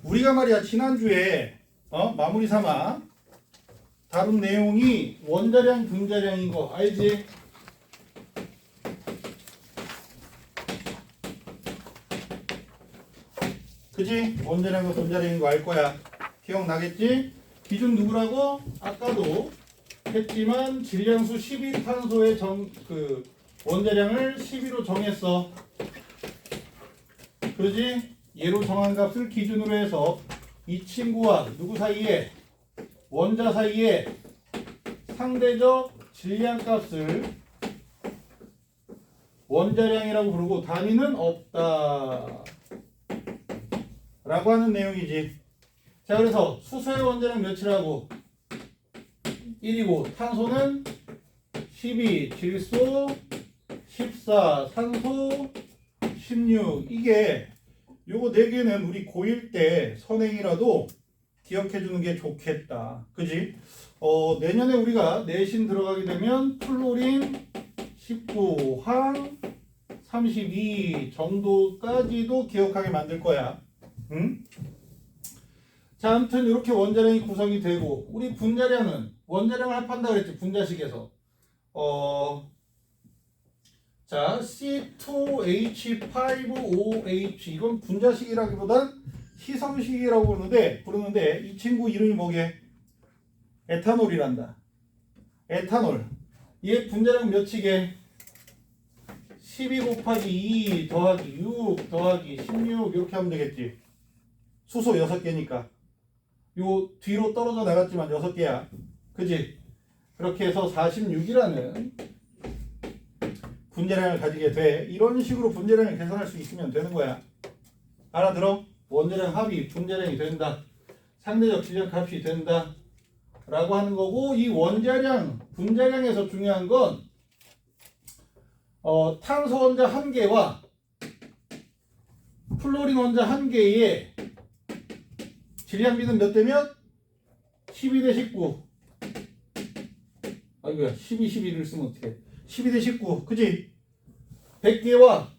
우리가 말이야 지난주에 마무리 삼아 다룬 내용이 원자량 분자량인 거 알지? 그지? 원자량과 분자량인 거 알 거야. 기억나겠지? 기준 누구라고? 아까도 했지만 질량수 12탄소의 원자량을 12로 정했어. 그러지? 얘로 정한 값을 기준으로 해서 이 친구와 누구 사이에? 원자 사이에 상대적 질량 값을 원자량이라고 부르고 단위는 없다 라고 하는 내용이지. 자, 그래서 수소의 원자량 몇이라고? 1이고 탄소는 12, 질소 14, 산소 16. 이게 요거 4개는 우리 고1 때 선행이라도 기억해 주는 게 좋겠다. 그지? 내년에 우리가 내신 들어가게 되면 플로린 19, 황 32 정도까지도 기억하게 만들 거야. 응? 자, 아무튼 이렇게 원자량이 구성이 되고, 우리 분자량은 원자량을 합한다 그랬지, 분자식에서. 자, C2H5OH 이건 분자식이라기보단 희성식이라고 부르는데 이 친구 이름이 뭐게? 에탄올이란다. 에탄올. 얘 분자량 몇이게? 12 곱하기 2 더하기 6 더하기 16 이렇게 하면 되겠지. 수소 6개니까. 요 뒤로 떨어져 나갔지만 6개야. 그지? 그렇게 해서 46이라는 분자량을 가지게 돼. 이런 식으로 분자량을 계산할 수 있으면 되는 거야. 알아들어? 원자량 합이 분자량이 된다. 상대적 질량 값이 된다. 라고 하는 거고, 이 원자량, 분자량에서 중요한 건 탄소 원자 1개와 플로린 원자 1개의 질량비는 몇 대 몇? 12 대 19. 아이고야, 12, 12를 쓰면 어떡해. 12 대 19. 그지? 100개와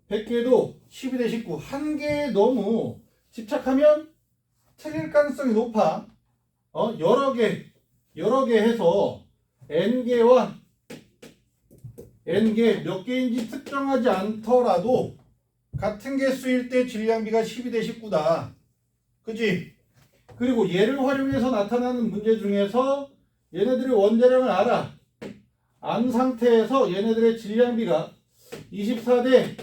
100개도 12 대 19. 한 개에 너무 집착하면 틀릴 가능성이 높아. 여러 개 해서 N개와 N개 몇 개인지 특정하지 않더라도 같은 개수일 때 질량비가 12 대 19다. 그지? 그리고 얘를 활용해서 나타나는 문제 중에서 얘네들의 원자량을 알아. 안 상태에서 얘네들의 질량비가 24 대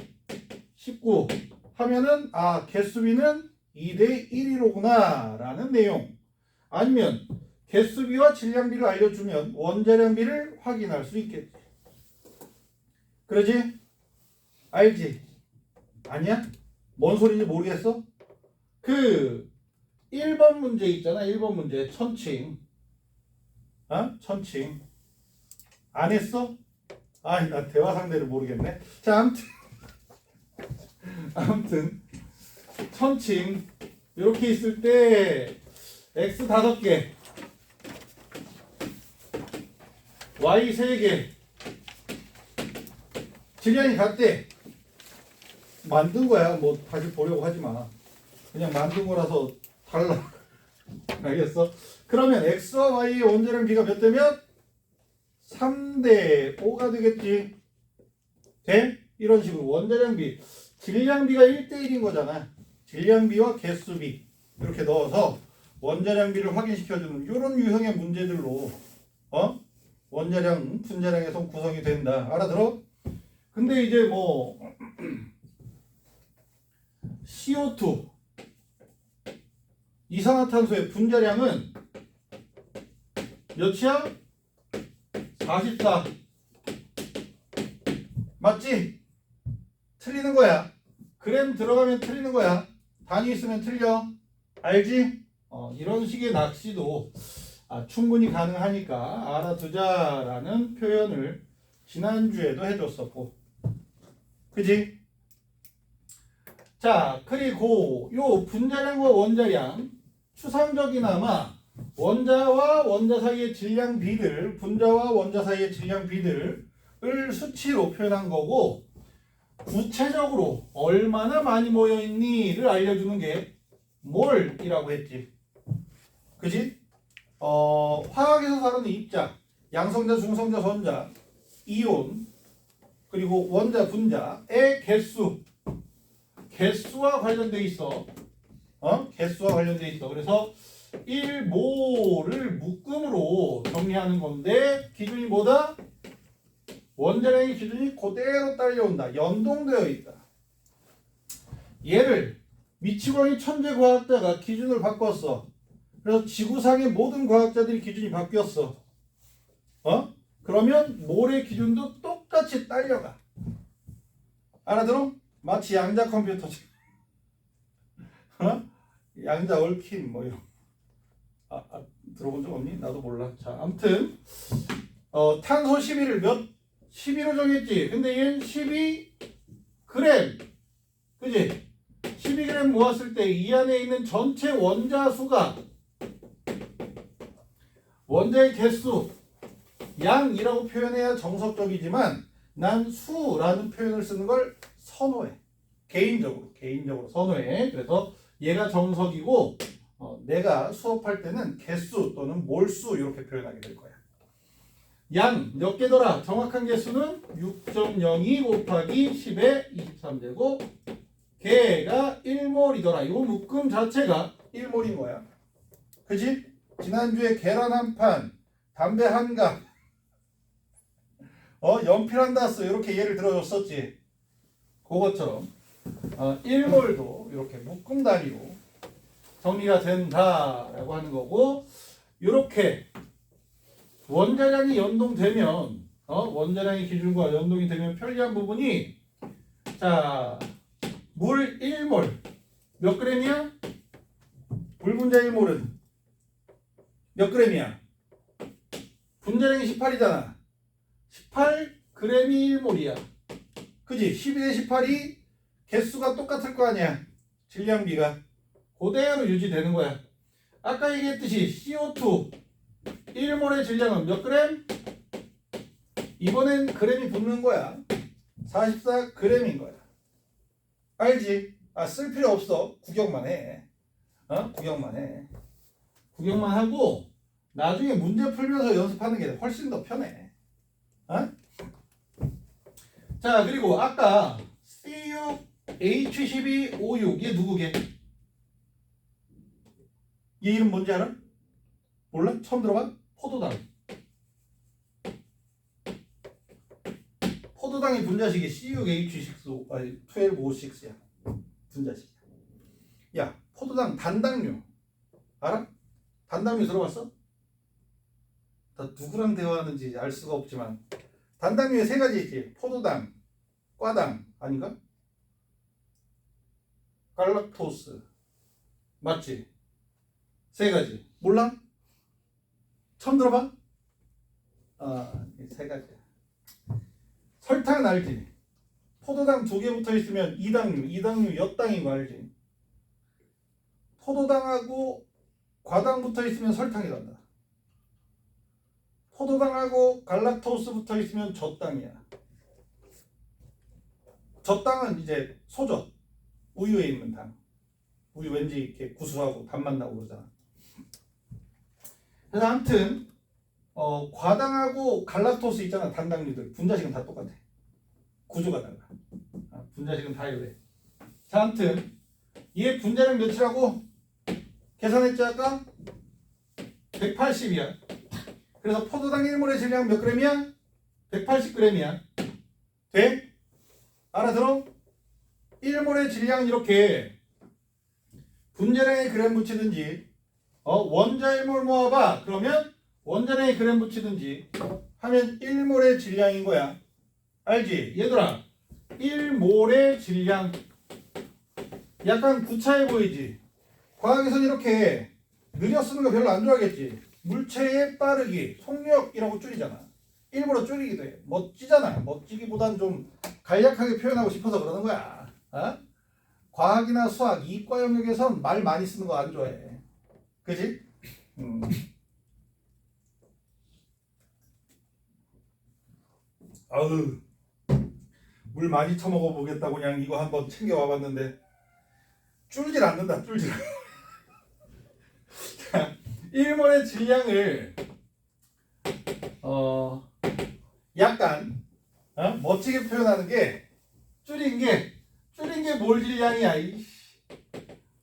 19 하면은 개수비는 2 대 1이로구나 라는 내용. 아니면 개수비와 질량비를 알려주면 원자량비를 확인할 수 있겠지. 그러지? 알지? 아니야? 뭔 소리인지 모르겠어? 1번 문제 있잖아. 1번 문제 천칭. 천칭 안 했어? 나 대화 상대를 모르겠네. 자, 아무튼 천칭 이렇게 있을 때 X 5개 Y 3개 질량이 같대. 만든 거야. 뭐 다시 보려고 하지 마. 그냥 만든 거라서 달라. 알겠어? 그러면 X와 Y의 원자량 비가 몇 대 몇? 3대 5가 되겠지. 돼? 이런 식으로 원자량비, 질량비가 1대 1인 거잖아. 질량비와 개수비 이렇게 넣어서 원자량비를 확인시켜주는 이런 유형의 문제들로 원자량, 분자량에서 구성이 된다. 알아들어? 근데 이제 뭐 CO2 이산화탄소의 분자량은 몇이야? 44. 맞지? 틀리는 거야. 그램 들어가면 틀리는 거야. 단위 있으면 틀려. 알지? 이런 식의 낚시도 충분히 가능하니까 알아두자라는 표현을 지난주에도 해줬었고. 그지? 자, 그리고 요 분자량과 원자량 추상적이나마 원자와 원자 사이의 질량 비들, 분자와 원자 사이의 질량 비들을 수치로 표현한 거고, 구체적으로 얼마나 많이 모여있니를 알려주는 게 몰이라고 했지. 그지? 화학에서 다루는 입자, 양성자, 중성자, 선자, 이온, 그리고 원자, 분자의 개수와 관련돼 있어. 개수와 관련돼 있어. 그래서 1몰을 묶음으로 정리하는 건데 기준이 뭐다? 원자량의 기준이 그대로 딸려온다. 연동되어 있다. 얘를 미치광이 천재 과학자가 기준을 바꿨어. 그래서 지구상의 모든 과학자들이 기준이 바뀌었어. 그러면 몰의 기준도 똑같이 딸려가. 알아들어? 마치 양자 컴퓨터지. 양자 얽힘 뭐 이런. 들어본 적 없니? 나도 몰라. 자, 아무튼 탄소 11을 12로 정했지. 근데 얘는 12g. 그지? 12g 모았을 때 이 안에 있는 전체 원자 수가 원자의 개수 양이라고 표현해야 정석적이지만 난 수라는 표현을 쓰는 걸 선호해. 개인적으로 선호해. 그래서 얘가 정석이고 내가 수업할 때는 개수 또는 몰수 이렇게 표현하게 될 거야. 양 몇 개더라? 정확한 개수는 6.02 곱하기 10의 23제곱. 개가 1몰이더라. 이 묶음 자체가 1몰인 거야. 그지? 지난주에 계란 한 판, 담배 한 갑, 연필 한 다스 이렇게 예를 들어줬었지. 그것처럼 1몰도 이렇게 묶음 단위로 정리가 된다라고 하는 거고, 이렇게 원자량이 연동되면 원자량의 기준과 연동이 되면 편리한 부분이, 자, 물 1몰 몇 그램이야? 물 분자 1몰은 몇 그램이야? 분자량이 18이잖아. 18g이 1몰이야. 그지? 12대 18이 개수가 똑같을 거 아니야. 질량비가 그대로 유지되는 거야. 아까 얘기했듯이 CO2 1몰의 질량은 몇 그램? 이번엔 그램이 붙는 거야. 44g인 거야. 알지? 쓸 필요 없어. 구경만 해. 구경만 하고 나중에 문제 풀면서 연습하는 게 훨씬 더 편해. 자, 그리고 아까 C6H12O6 얘 누구게? 얘 이름 뭔지 알아? 몰라? 처음 들어봐? 포도당의 분자식이 C6H6 12O6야. 분자식. 야, 포도당 단당류 알아? 단당류 들어봤어? 나 누구랑 대화하는지 알 수가 없지만 단당류에 세 가지 있지. 포도당, 과당 아닌가? 갈락토스 맞지? 세 가지. 몰라? 처음 들어봐? 이 세 가지. 설탕은 알지? 포도당 2개 붙어 있으면 이당류 엿당인 거 알지? 포도당하고 과당 붙어 있으면 설탕이란다. 포도당하고 갈락토스 붙어 있으면 젖당이야. 젖당은 이제 소젖, 우유에 있는 당. 우유 왠지 이렇게 구수하고 단맛 나고 그러잖아. 그래서 아무튼 과당하고 갈락토스 있잖아. 단당류들 분자식은 다 똑같아. 구조가 달라. 분자식은 다 이래. 자, 아무튼 얘 분자량 몇이라고 계산했지 아까? 180이야. 그래서 포도당 1몰의 질량 몇 그램이야? 180g이야. 돼? 알아들어? 1몰의 질량은 이렇게 분자량에 그램 붙이든지 원자 1몰 모아봐. 그러면 원자량에 그램 붙이든지 하면 1몰의 질량인 거야. 알지? 얘들아 1몰의 질량 약간 구차해 보이지? 과학에서는 이렇게 느려 쓰는 거 별로 안 좋아하겠지? 물체의 빠르기, 속력이라고 줄이잖아. 일부러 줄이기도 해. 멋지잖아. 멋지기보단 좀 간략하게 표현하고 싶어서 그러는 거야. 과학이나 수학, 이과 영역에선 말 많이 쓰는 거 안 좋아해. 그지? 물 많이 처먹어 보겠다고 그냥 이거 한번 챙겨와 봤는데 줄질 않는다. 줄질 않는다. 자, 1몰의 질량을 약간 멋지게 표현하는 게 줄인 게 몰 질량이야.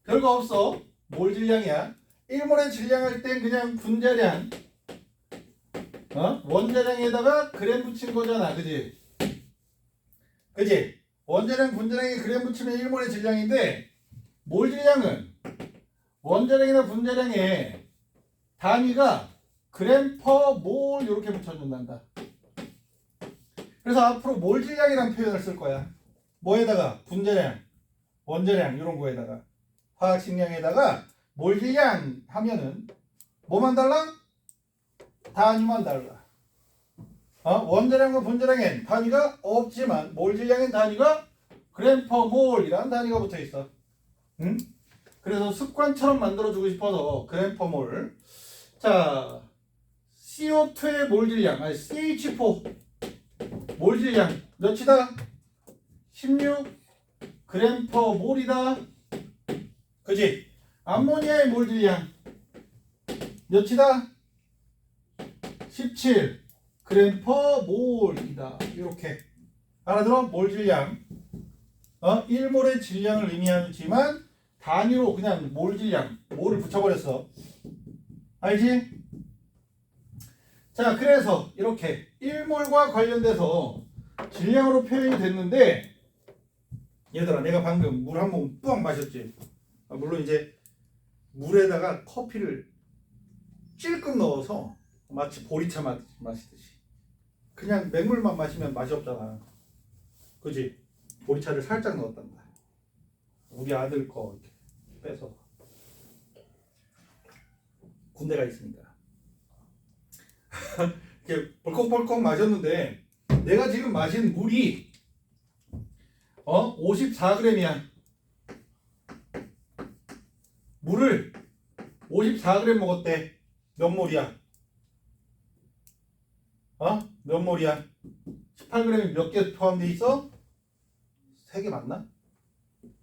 별거 없어. 몰 질량이야. 1몰의 질량할 땐 그냥 분자량 원자량에다가 그램 붙인 거잖아. 그지? 원자량 분자량에 그램 붙이면 1몰의 질량인데 몰 질량은 원자량이나 분자량에 단위가 그램 퍼 몰 이렇게 붙여준단다. 그래서 앞으로 몰 질량이라는 표현을 쓸 거야. 뭐에다가? 분자량, 원자량 이런 거에다가 화학식량에다가 몰 질량 하면은 뭐만 달라? 단위만 달라. 원자량과 분자량엔 단위가 없지만 몰 질량엔 단위가 그램 퍼 몰이라는 단위가 붙어 있어. 응? 그래서 습관처럼 만들어주고 싶어서 그램 퍼 몰. 자, CO2의 몰 질량, CH4 몰 질량 몇이다? 16 그램 퍼 몰이다. 그지? 암모니아의 몰 질량 몇이다? 17 그램 퍼 몰이다. 이렇게 알아들어? 몰 질량 1몰의 질량을 의미하지만 단위로 그냥 몰 질량 몰을 붙여버렸어. 알지? 자, 그래서 이렇게 1몰과 관련돼서 질량으로 표현이 됐는데 얘들아, 내가 방금 물 한 모금 뿌앙 마셨지? 물론 이제 물에다가 커피를 찔끔 넣어서 마치 보리차 마시듯이 그냥 맹물만 마시면 맛이 없잖아. 그지? 보리차를 살짝 넣었단다. 우리 아들 거 이렇게 빼서 군대가 있으니까 이렇게 벌컥벌컥 마셨는데 내가 지금 마신 물이 54g이야. 물을 54g 먹었대. 몇 몰이야? 몇 몰이야? 18g이 몇 개 포함되어 있어? 3개 맞나?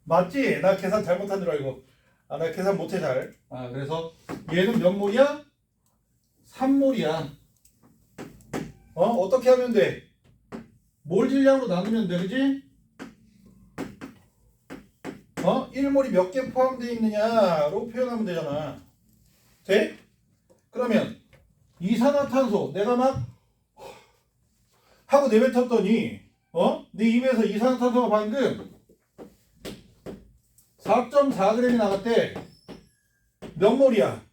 맞지? 나 계산 잘못한 줄 알고. 나 계산 못해 잘. 그래서 얘는 몇 몰이야? 3몰이야. 어떻게 하면 돼? 몰 질량으로 나누면 돼. 그지? 1몰이 몇 개 포함되어 있느냐로 표현하면 되잖아. 돼? 그러면 이산화탄소 내가 막 하고 내뱉었더니 네 입에서 이산화탄소가 방금 4.4g이 나갔대. 몇 몰이야?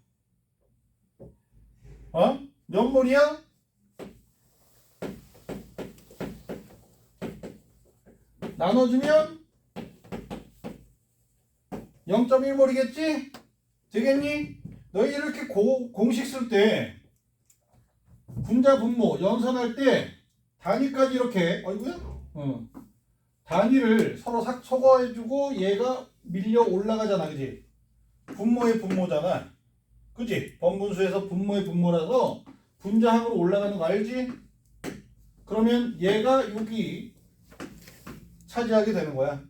몇 몰이야? 나눠주면 0.1몰이겠지? 되겠니? 너희 이렇게 공식 쓸 때 분자 분모 연산할 때 단위까지 이렇게 단위를 서로 섞어해주고 얘가 밀려 올라가잖아. 그지? 분모의 분모잖아. 그지? 번분수에서 분모의 분모라서 분자항으로 올라가는 거 알지? 그러면 얘가 여기 차지하게 되는 거야.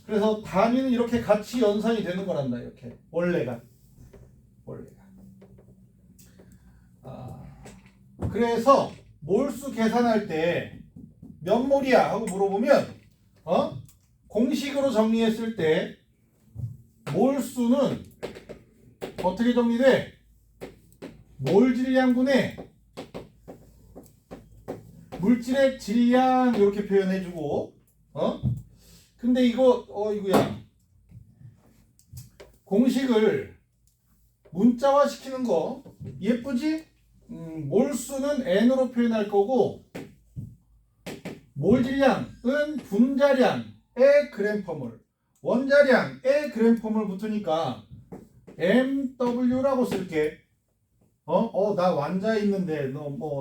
그래서 단위는 이렇게 같이 연산이 되는 거란다. 이렇게 원래가 그래서 몰수 계산할 때 몇 몰이야 하고 물어보면 공식으로 정리했을 때 몰수는 어떻게 정리돼? 몰 질량분의 물질의 질량 이렇게 표현해주고 근데 이거야 공식을 문자화 시키는 거 예쁘지? 몰수는 n으로 표현할 거고 몰 질량은 분자량의 그램 퍼몰 원자량의 그램 퍼몰 붙으니까 MW라고 쓸게. 나 완자 있는데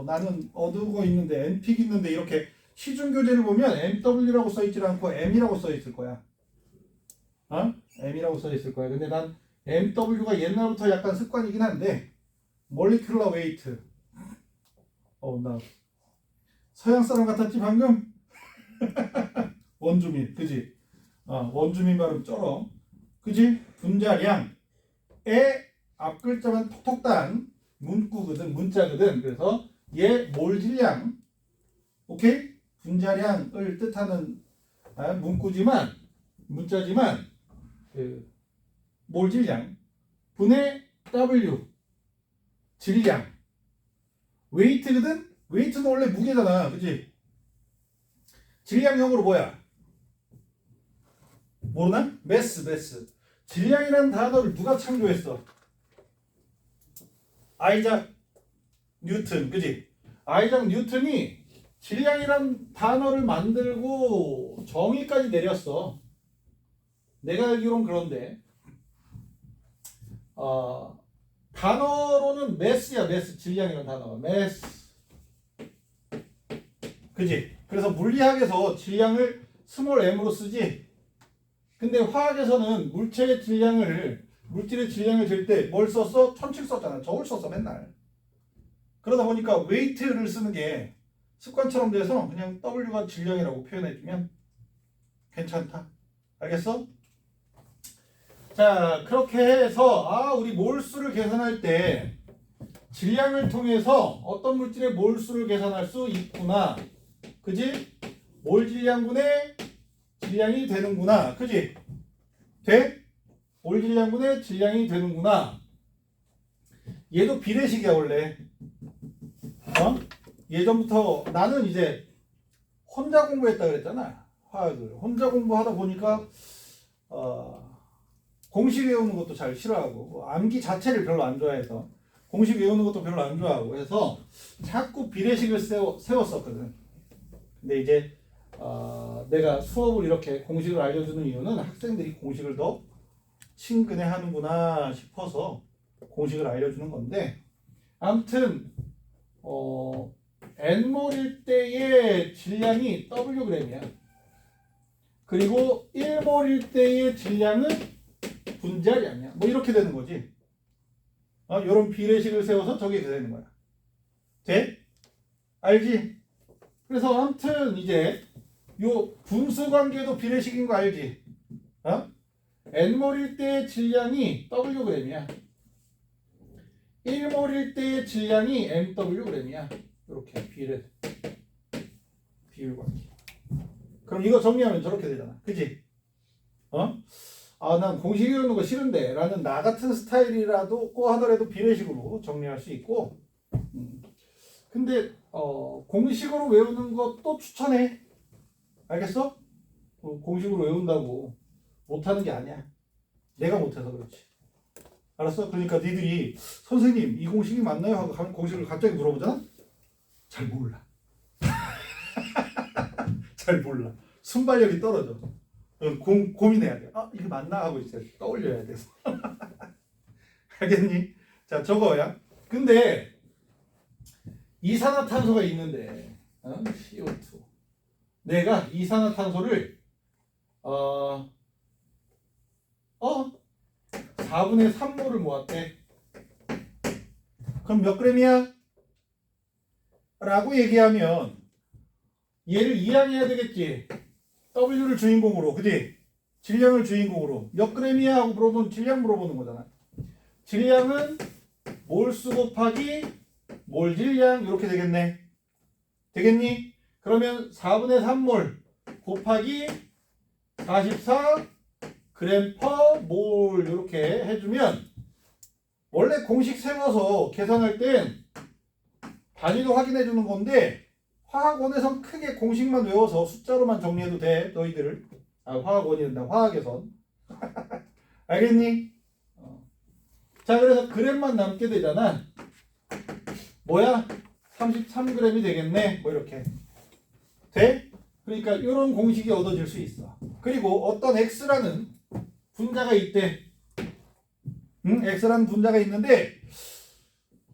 나는 어두고 있는데 NPG 있는데 이렇게 시중 교재를 보면 MW라고 써 있지 않고 M이라고 써 있을 거야. M이라고 써 있을 거야. 근데 난 MW가 옛날부터 약간 습관이긴 한데 몰리큘러 웨이트. 나 서양 사람 같았지 방금? 원주민, 그지? 원주민 발음 쩔어. 그지? 분자량의 앞글자만 톡톡 단 문구거든, 문자거든. 그래서 얘 몰질량, 오케이? 분자량을 뜻하는 문구지만, 문자지만, 그 몰질량 분의 W 질량 웨이트거든. 웨이트는 원래 무게잖아, 그치? 질량형으로 뭐야? 모르나? 매스. 질량이라는 단어를 누가 창조했어? 아이작 뉴턴, 그지? 아이작 뉴턴이 질량이라는 단어를 만들고 정의까지 내렸어. 내가 알기론 그런데 단어로는 매스야, 매스. 질량이라는 단어가 매스, 그지? 그래서 물리학에서 질량을 스몰 m으로 쓰지. 근데 화학에서는 물질의 질량을 잴 때 뭘 썼어? 천칙 썼잖아. 저울 썼어 맨날. 그러다 보니까 웨이트를 쓰는 게 습관처럼 돼서 그냥 W가 질량이라고 표현해주면 괜찮다. 알겠어? 자, 그렇게 해서 우리 몰수를 계산할 때 질량을 통해서 어떤 물질의 몰수를 계산할 수 있구나. 그지? 몰 질량분의 질량이 되는구나. 그지? 돼? 몰 질량분의 질량이 되는구나. 얘도 비례식이야 원래. 예전부터 나는 이제 혼자 공부했다 그랬잖아. 화학을 혼자 공부하다 보니까 공식 외우는 것도 잘 싫어하고 암기 자체를 별로 안 좋아해서 공식 외우는 것도 별로 안 좋아하고 해서 자꾸 비례식을 세웠었거든. 근데 이제 내가 수업을 이렇게 공식을 알려주는 이유는 학생들이 공식을 더 친근해 하는구나 싶어서 공식을 알려주는 건데, 아무튼 N몰일 때의 질량이 Wg이야. 그리고 1몰일 때의 질량은 분자량이야. 뭐 이렇게 되는 거지. 이런 비례식을 세워서 저게 되는 거야. 돼? 알지? 그래서 아무튼 이제 요 분수 관계도 비례식인 거 알지? N몰일 때의 질량이 Wg이야. 1몰일 때의 질량이 MWg이야. 이렇게 비율 관계. 그럼 이거 정리하면 저렇게 되잖아. 그지? 난 공식 외우는 거 싫은데 라는 나 같은 스타일이라도 하더라도 비례식으로 정리할 수 있고, 근데 공식으로 외우는 것도 추천해. 알겠어? 공식으로 외운다고 못하는 게 아니야. 내가 못해서 그렇지. 알았어? 그러니까 니들이 선생님 이 공식이 맞나요? 하고 가면 공식을 갑자기 물어보잖아? 잘 몰라. 잘 몰라. 순발력이 떨어져. 고민해야 돼. 이게 맞나? 하고 이제 떠올려야 돼서. 알겠니? 자, 저거야. 근데 이산화탄소가 있는데 CO2. 내가 이산화탄소를 4분의 3몰을 모았대. 그럼 몇 그램이야? 라고 얘기하면 얘를 이항해야 되겠지. W를 주인공으로, 그지? 질량을 주인공으로 몇 그램이야? 하고 물어보면 질량 물어보는 거잖아. 질량은 몰수 곱하기 몰 질량 이렇게 되겠네. 되겠니? 그러면 4분의 3몰 곱하기 44 그램 퍼 몰 이렇게 해주면, 원래 공식 세워서 계산할 땐 단위도 확인해 주는 건데 화학원에선 크게 공식만 외워서 숫자로만 정리해도 돼. 너희들 화학원이 된다. 화학에선. 알겠니? 자, 그래서 그램만 남게 되잖아. 뭐야? 33g이 되겠네. 뭐 이렇게 돼? 그러니까 이런 공식이 얻어질 수 있어. 그리고 어떤 x라는 분자가 있대. x라는 분자가 있는데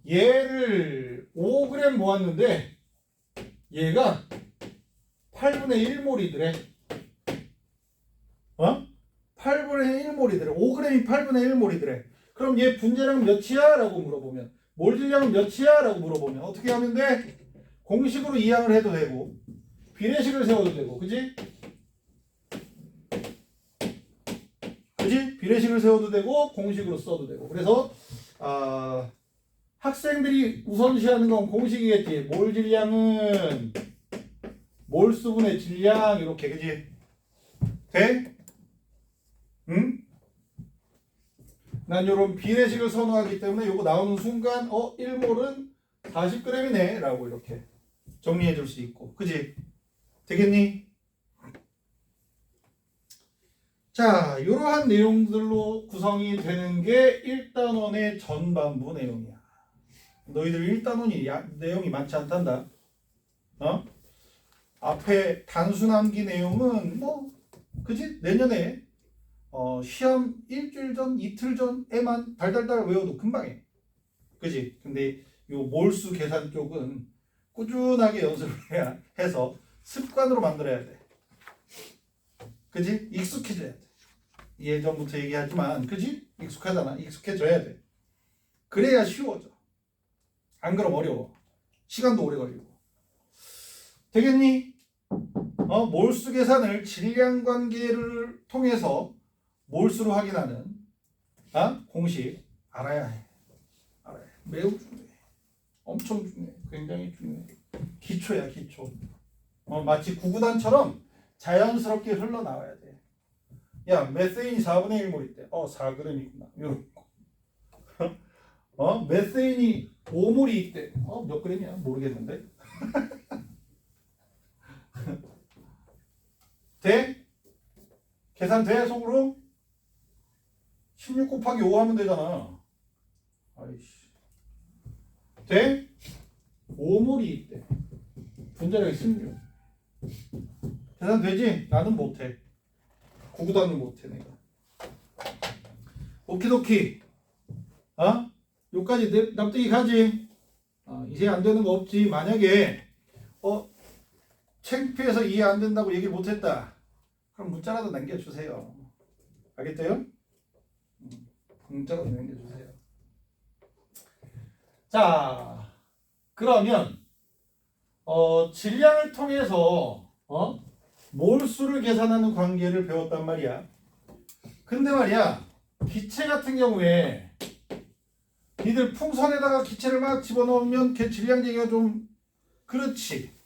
얘를 5g 모았는데 얘가 8분의 1몰이더래. 8분의 1몰이더래. 5g이 8분의 1몰이더래. 그럼 얘 분자량 몇이야? 라고 물어보면, 몰 질량은 몇이야? 라고 물어보면 어떻게 하면 돼? 공식으로 이항을 해도 되고 비례식을 세워도 되고, 그지? 그지? 비례식을 세워도 되고 공식으로 써도 되고. 그래서 학생들이 우선시하는 건 공식이겠지. 몰 질량은 몰수분의 질량 이렇게, 그지? 돼? 응? 난 요런 비례식을 선호하기 때문에 요거 나오는 순간 1몰은 40g이네 라고 이렇게 정리해 줄 수 있고, 그지? 되겠니? 자, 이러한 내용들로 구성이 되는 게 1단원의 전반부 내용이야. 너희들 1단원이 내용이 많지 않단다. 앞에 단순암기 내용은 뭐 그지? 내년에 시험 일주일 전, 이틀 전에만 달달달 외워도 금방 해. 그지? 근데 요 몰수 계산 쪽은 꾸준하게 연습을 해서 습관으로 만들어야 돼. 그지? 익숙해져야 돼. 예전부터 얘기하지만, 그지? 익숙하잖아. 익숙해져야 돼. 그래야 쉬워져. 안 그럼 어려워. 시간도 오래 걸리고. 되겠니? 몰수 계산을 질량 관계를 통해서 몰수로 확인하는 공식 알아야 해. 알아야 해. 매우 중요해. 엄청 중요해. 굉장히 중요해. 기초야, 기초. 마치 구구단처럼 자연스럽게 흘러나와야 돼. 야, 메세인이 4분의 1몰 있대. 4g이구나. 이런 거. 메세인이 5몰이 있대. 몇 g이야? 모르겠는데. 돼? 계산 돼? 속으로? 16 곱하기 5 하면 되잖아. 아이씨. 돼? 5몰이 있대. 분자량이 16. 계산 되지? 나는 못해. 구구단은 못해 내가. 오키도키. 요까지 납득이 가지? 이제 안 되는 거 없지. 만약에 창피해서 이해 안 된다고 얘기 못했다. 그럼 문자라도 남겨주세요. 알겠어요? 문자라도 남겨주세요. 자, 그러면 질량을 통해서 몰수를 계산하는 관계를 배웠단 말이야. 근데 말이야, 기체 같은 경우에 니들 풍선에다가 기체를 막 집어넣으면 걔 질량 얘기가 좀 그렇지.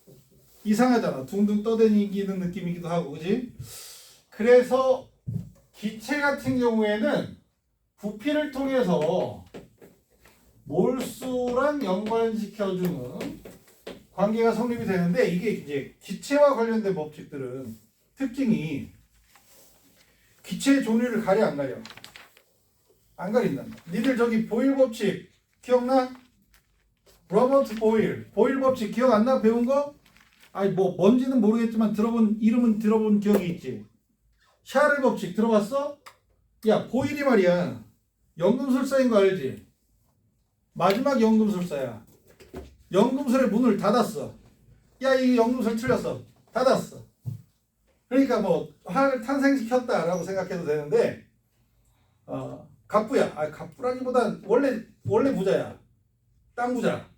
이상하잖아. 둥둥 떠다니는 느낌이기도 하고, 그지? 그래서 기체 같은 경우에는 부피를 통해서 몰수랑 연관시켜주는 관계가 성립이 되는데, 이게 이제 기체와 관련된 법칙들은 특징이 기체의 종류를 가려 안 가려? 안 가린다. 니들 저기 보일 법칙 기억나? 로버트 보일 법칙 기억 안 나? 배운 거? 아니 뭐 뭔지는 모르겠지만 이름은 들어본 기억이 있지. 샤를 법칙 들어봤어? 야, 보일이 말이야 연금술사인 거 알지? 마지막 연금술사야. 연금술의 문을 닫았어. 야, 이 연금술 틀렸어. 닫았어. 그러니까 뭐 화를 탄생시켰다라고 생각해도 되는데 갑부야. 갑부라기보단 원래 부자야. 땅 부자.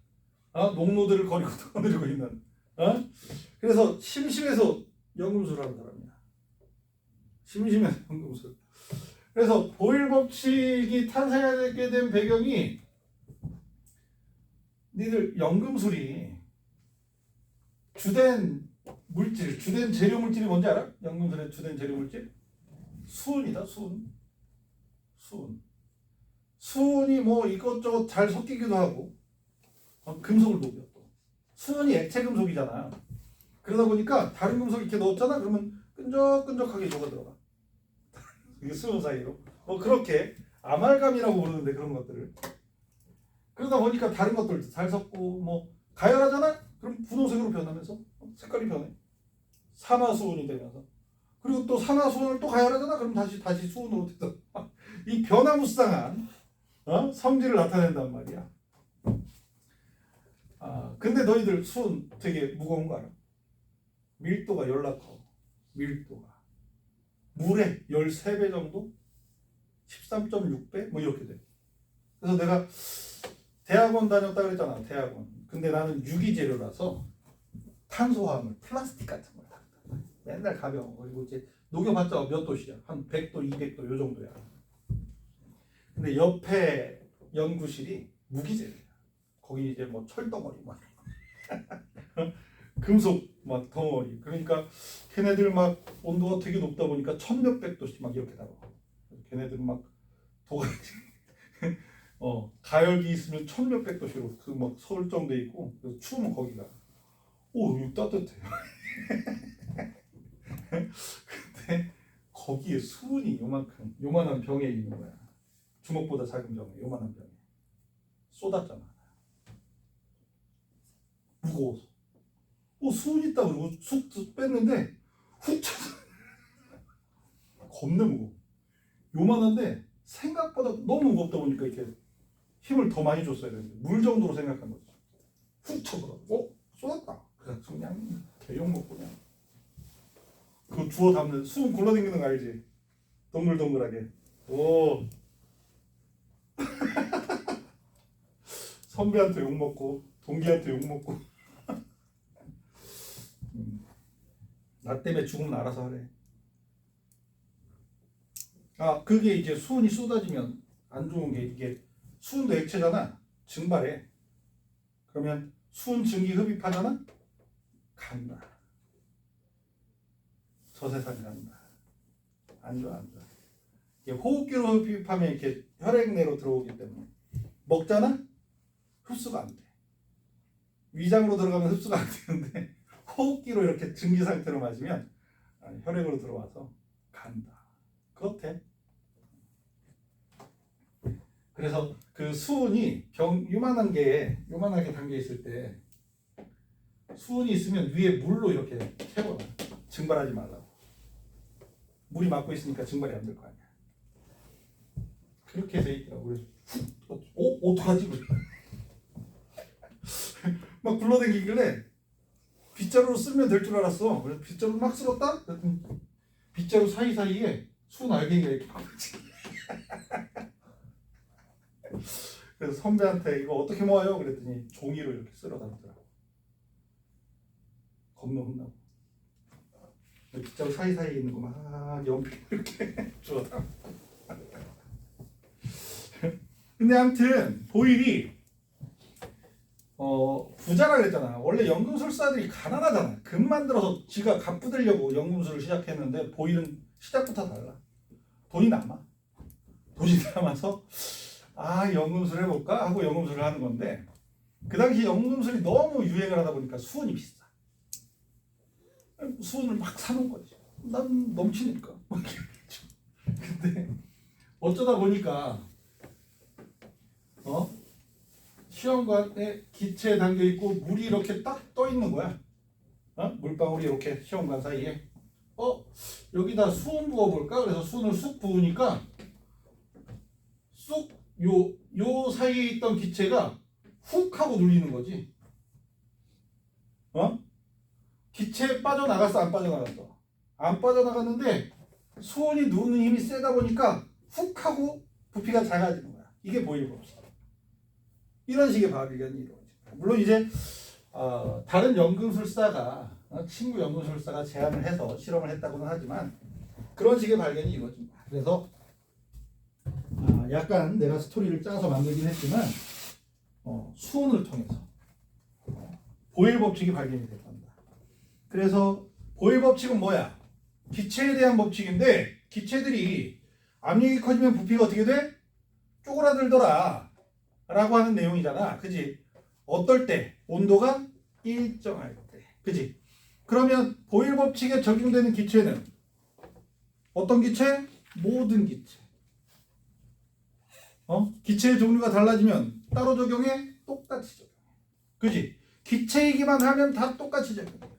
농노들을 거리고 떠들고 있는. 그래서 심심해서 연금술하는 사람이야. 심심해서 연금술. 그래서 보일 법칙이 탄생하게 된 배경이 니들 연금술이 주된 재료 물질이 뭔지 알아? 연금술의 주된 재료 물질? 수은이다, 수은. 수은이 뭐 이것저것 잘 섞이기도 하고, 금속을 녹여 또. 수은이 액체 금속이잖아. 그러다 보니까 다른 금속 이렇게 넣었잖아. 그러면 끈적끈적하게 녹아 들어가. 이게 수은 사이로. 그렇게 아말감이라고 부르는데 그런 것들을. 그러다 보니까 다른 것들도 잘 섞고 뭐 가열하잖아? 그럼 분홍색으로 변하면서 색깔이 변해. 산화수은이 되면서. 그리고 또 산화수은을 또 가열하잖아? 그럼 다시 수은으로 되서 이 변화무쌍한 성질을 나타낸단 말이야. 근데 너희들 수은 되게 무거운 거 알아? 밀도가 연락 커. 밀도가. 물의 13배 정도? 13.6배? 뭐 이렇게 돼. 그래서 내가 대학원 다녔다 그랬잖아. 대학원. 근데 나는 유기재료라서 탄소화합물, 플라스틱 같은 걸 다. 맨날 가벼워. 그리고 이제 녹여봤자 몇 도시야? 한 100도, 200도 요 정도야. 근데 옆에 연구실이 무기재료야. 거기 이제 뭐 철덩어리 막 금속 막 덩어리. 그러니까 걔네들 막 온도가 되게 높다 보니까 1000몇백 도씩 막 이렇게 나와. 걔네들 막 도가지 가열기 있으면 1000몇백 도씨로 그 막 설정돼 있고, 그래서 추우면 거기가 이거 따뜻해. 근데 거기에 수은이 요만한 병에 있는 거야. 주먹보다 작은 병에, 요만한 병에 쏟았잖아. 무거워서. 수은 있다 그러고 쑥 뺐는데 훅 쳐서 겁내 무거워. 요만한데 생각보다 너무 무겁다 보니까 이렇게 힘을 더 많이 줬어야 되는데 물 정도로 생각한 거지. 훅 쳐버려. 쏟았다. 그래서 그냥 개욕 먹고 그냥 그거 주워 담는 수은 굴러다니는 거 알지? 동글동글하게. 선배한테 욕 먹고 동기한테 욕 먹고. 나 때문에 죽으면 알아서 하래. 그게 이제 수은이 쏟아지면 안 좋은 게, 이게 수은도 액체잖아. 증발해. 그러면 수은 증기 흡입하잖아. 간다. 저 세상 간다. 안 좋아. 이게 호흡기로 흡입하면 이렇게 혈액 내로 들어오기 때문에 먹잖아. 흡수가 안 돼. 위장으로 들어가면 흡수가 안 되는데 호흡기로 이렇게 증기 상태로 마시면 혈액으로 들어와서 간다. 그렇대. 그래서 그 수은이 요만하게 담겨 있을 때 수은이 있으면 위에 물로 이렇게 채워놔. 증발하지 말라고. 물이 막고 있으니까 증발이 안 될 거 아니야. 그렇게 돼 있더라고. 그래서 어떡하지? 막 굴러다니길래 빗자루로 쓸면 될 줄 알았어. 그래서 빗자루 막 쓸었다? 빗자루 사이사이에 수은 알갱이가 이렇게 박혔지. 그래서 선배한테 이거 어떻게 모아요? 그랬더니 종이로 이렇게 쓸어 담더라고. 겁나 혼나고. 빗자루 사이사이에 있는 거 막 연필 이렇게 주워 담고. 근데 아무튼 보일이 부자라 그랬잖아. 원래 연금술사들이 가난하잖아. 금 만들어서 지가 갚으려고 연금술을 시작했는데 보일은 시작부터 달라. 돈이 남아서 연금술 해볼까 하고 연금술을 하는 건데, 그 당시 연금술이 너무 유행을 하다 보니까 수은이 비싸. 수은을 막 사놓은 거지. 난 넘치니까. 근데 어쩌다 보니까 시험관에 기체에 담겨 있고 물이 이렇게 딱 떠 있는 거야. 물방울이 이렇게 시험관 사이에. 여기다 수은 부어볼까? 그래서 수은을 쑥 부으니까 쑥 요 사이에 있던 기체가 훅 하고 눌리는 거지. 기체에 빠져나갔어, 안 빠져나갔어? 안 빠져나갔는데 수은이 누르는 힘이 세다 보니까 훅 하고 부피가 작아지는 거야. 이게 보일 법칙. 이런 식의 발견이 이루어집니다. 물론 이제 다른 연금술사가 친구 연금술사가 제안을 해서 실험을 했다고는 하지만 그런 식의 발견이 이루어집니다. 그래서 약간 내가 스토리를 짜서 만들긴 했지만 수은을 통해서 보일 법칙이 발견이 될 겁니다. 그래서 보일 법칙은 뭐야? 기체에 대한 법칙인데, 기체들이 압력이 커지면 부피가 어떻게 돼? 쪼그라들더라 라고 하는 내용이잖아. 그지? 어떨 때? 온도가 일정할 때. 그지? 그러면 보일 법칙에 적용되는 기체는 어떤 기체? 모든 기체. 기체의 종류가 달라지면 따로 적용해? 똑같이 적용해. 그지? 기체이기만 하면 다 똑같이 적용해.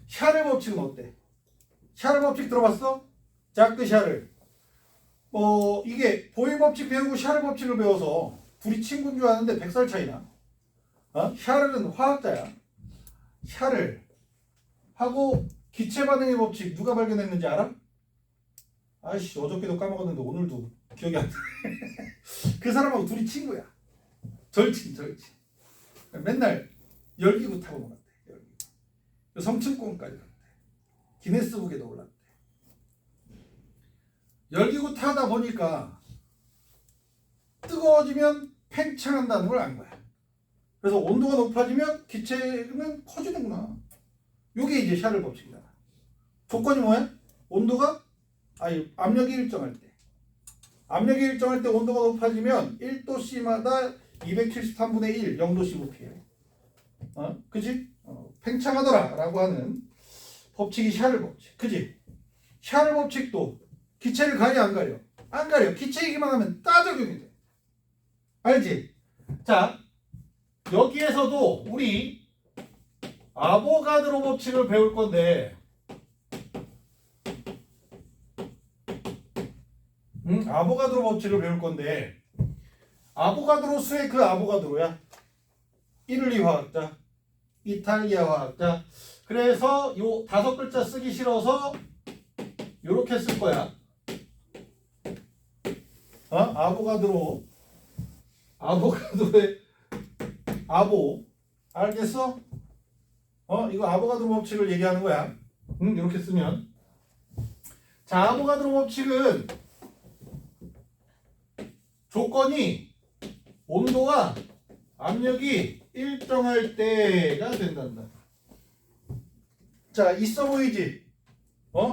샤를 법칙은 어때? 샤를 법칙 들어봤어? 자크 샤를. 이게 보일 법칙 배우고 샤를 법칙을 배워서 둘이 친구인 줄 아는데 100살 차이나. 샤를은 화학자야. 샤를 하고 기체 반응의 법칙 누가 발견했는지 알아? 아이씨, 어저께도 까먹었는데 오늘도 기억이 안 나. 그 사람하고 둘이 친구야. 절친. 맨날 열기구 타고 놀았대. 열기구. 성층권까지 갔대. 기네스북에도 올랐대. 열기구 타다 보니까 뜨거워지면 팽창한다는 걸 안 거야. 그래서 온도가 높아지면 기체는 커지는구나. 이게 이제 샤를 법칙이잖아. 조건이 뭐야? 온도가 압력이 일정할 때. 압력이 일정할 때 온도가 높아지면 1도씨마다 273분의 1 0도씨 부피해. 그지? 팽창하더라 라고 하는 법칙이 샤를 법칙. 그지? 샤를 법칙도 기체를 가려 안 가려? 안 가려. 기체 얘기만 하면 다 적용이 돼. 알지? 자, 여기에서도 우리 아보가드로 법칙을 배울 건데, 아보가드로 법칙을 배울 건데, 아보가드로 수의 그 아보가드로야. 이를리 화학자, 이탈리아 화학자. 그래서 요 5글자 쓰기 싫어서 요렇게 쓸 거야. 아보가드로의 아보. 알겠어? 이거 아보가드로 법칙을 얘기하는 거야. 이렇게 쓰면. 자, 아보가드로 법칙은 조건이 온도와 압력이 일정할 때가 된단다. 자, 있어 보이지?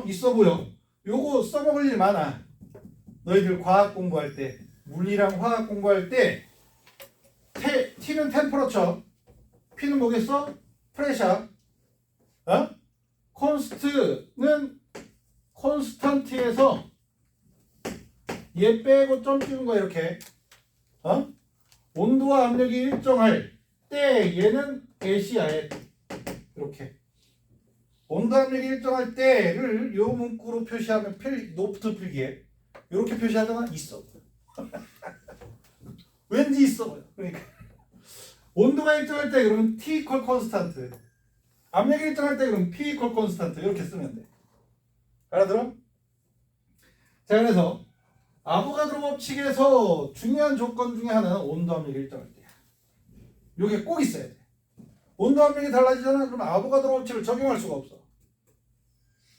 있어 보여. 요거 써먹을 일 많아. 너희들 과학 공부할 때, 물리랑 화학 공부할 때, T는 템퍼러처, P는 뭐겠어? 프레셔, 콘스트는 콘스턴트에서 얘 빼고 점 찍은 거야 이렇게. 온도와 압력이 일정할 때 얘는 S야. 이렇게. 온도 압력이 일정할 때를 요 문구로 표시하면 노트 필기에 이렇게 표시하잖아. 있어. 왠지 있어 보여. 그러니까 온도가 일정할 때 그러면 T 이퀄 콘스탄트, 압력이 일정할 때 그러면 P 이퀄 콘스탄트 이렇게 쓰면 돼. 알아들어? 자, 그래서 아보가드로 법칙에서 중요한 조건 중에 하나는 온도 압력이 일정할 때야. 요게 꼭 있어야 돼. 온도 압력이 달라지잖아. 그럼 아보가드로 법칙을 적용할 수가 없어.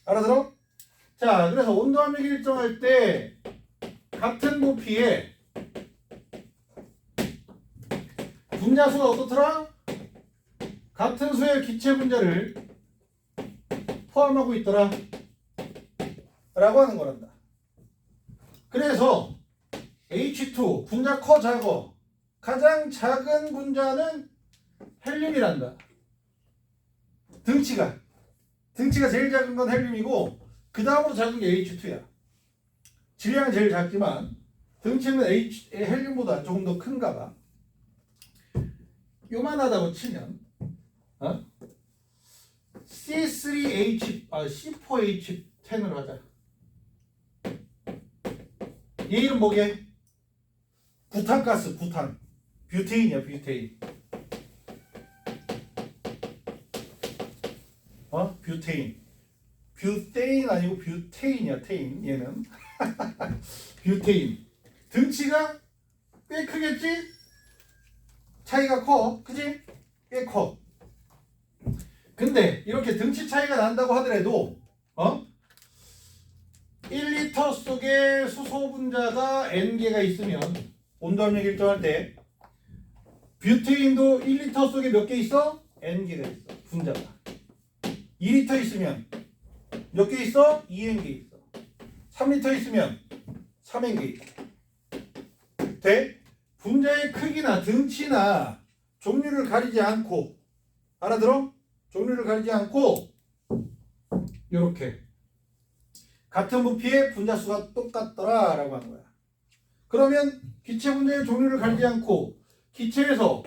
알아들어? 자, 그래서 온도 압력이 일정할 때 같은 부피에 분자수가 어떻더라? 같은 수의 기체 분자를 포함하고 있더라 라고 하는 거란다. 그래서 H2 분자 커 작어. 가장 작은 분자는 헬륨이란다. 등치가 제일 작은 건 헬륨이고 그 다음으로 작은 게 H2야. 질량은 제일 작지만 등치는 헬륨보다 조금 더 큰가 봐. 요만하다고 치면 C4H10으로 하자. 얘 이름 뭐게? 부탄가스, 부탄. 뷰테인이야, 뷰테인. 뷰테인. 뷰테인 아니고 뷰테인이야, 테인. 얘는. 뷰테인. 등치가 꽤 크겠지? 차이가 커. 그지? 꽤 커. 근데 이렇게 등치 차이가 난다고 하더라도 1리터 속에 수소 분자가 N개가 있으면 온도 압력 일정할 때 뷰테인도 1리터 속에 몇 개 있어? N개가 있어. 분자가. 2리터 있으면 몇 개 있어? 2N개 있어. 3리터 있으면 3N개 있어. 돼? 분자의 크기나 등치나 종류를 가리지 않고, 알아들어? 종류를 가리지 않고 이렇게 같은 부피의 분자수가 똑같더라 라고 하는 거야. 그러면 기체 분자의 종류를 가리지 않고 기체에서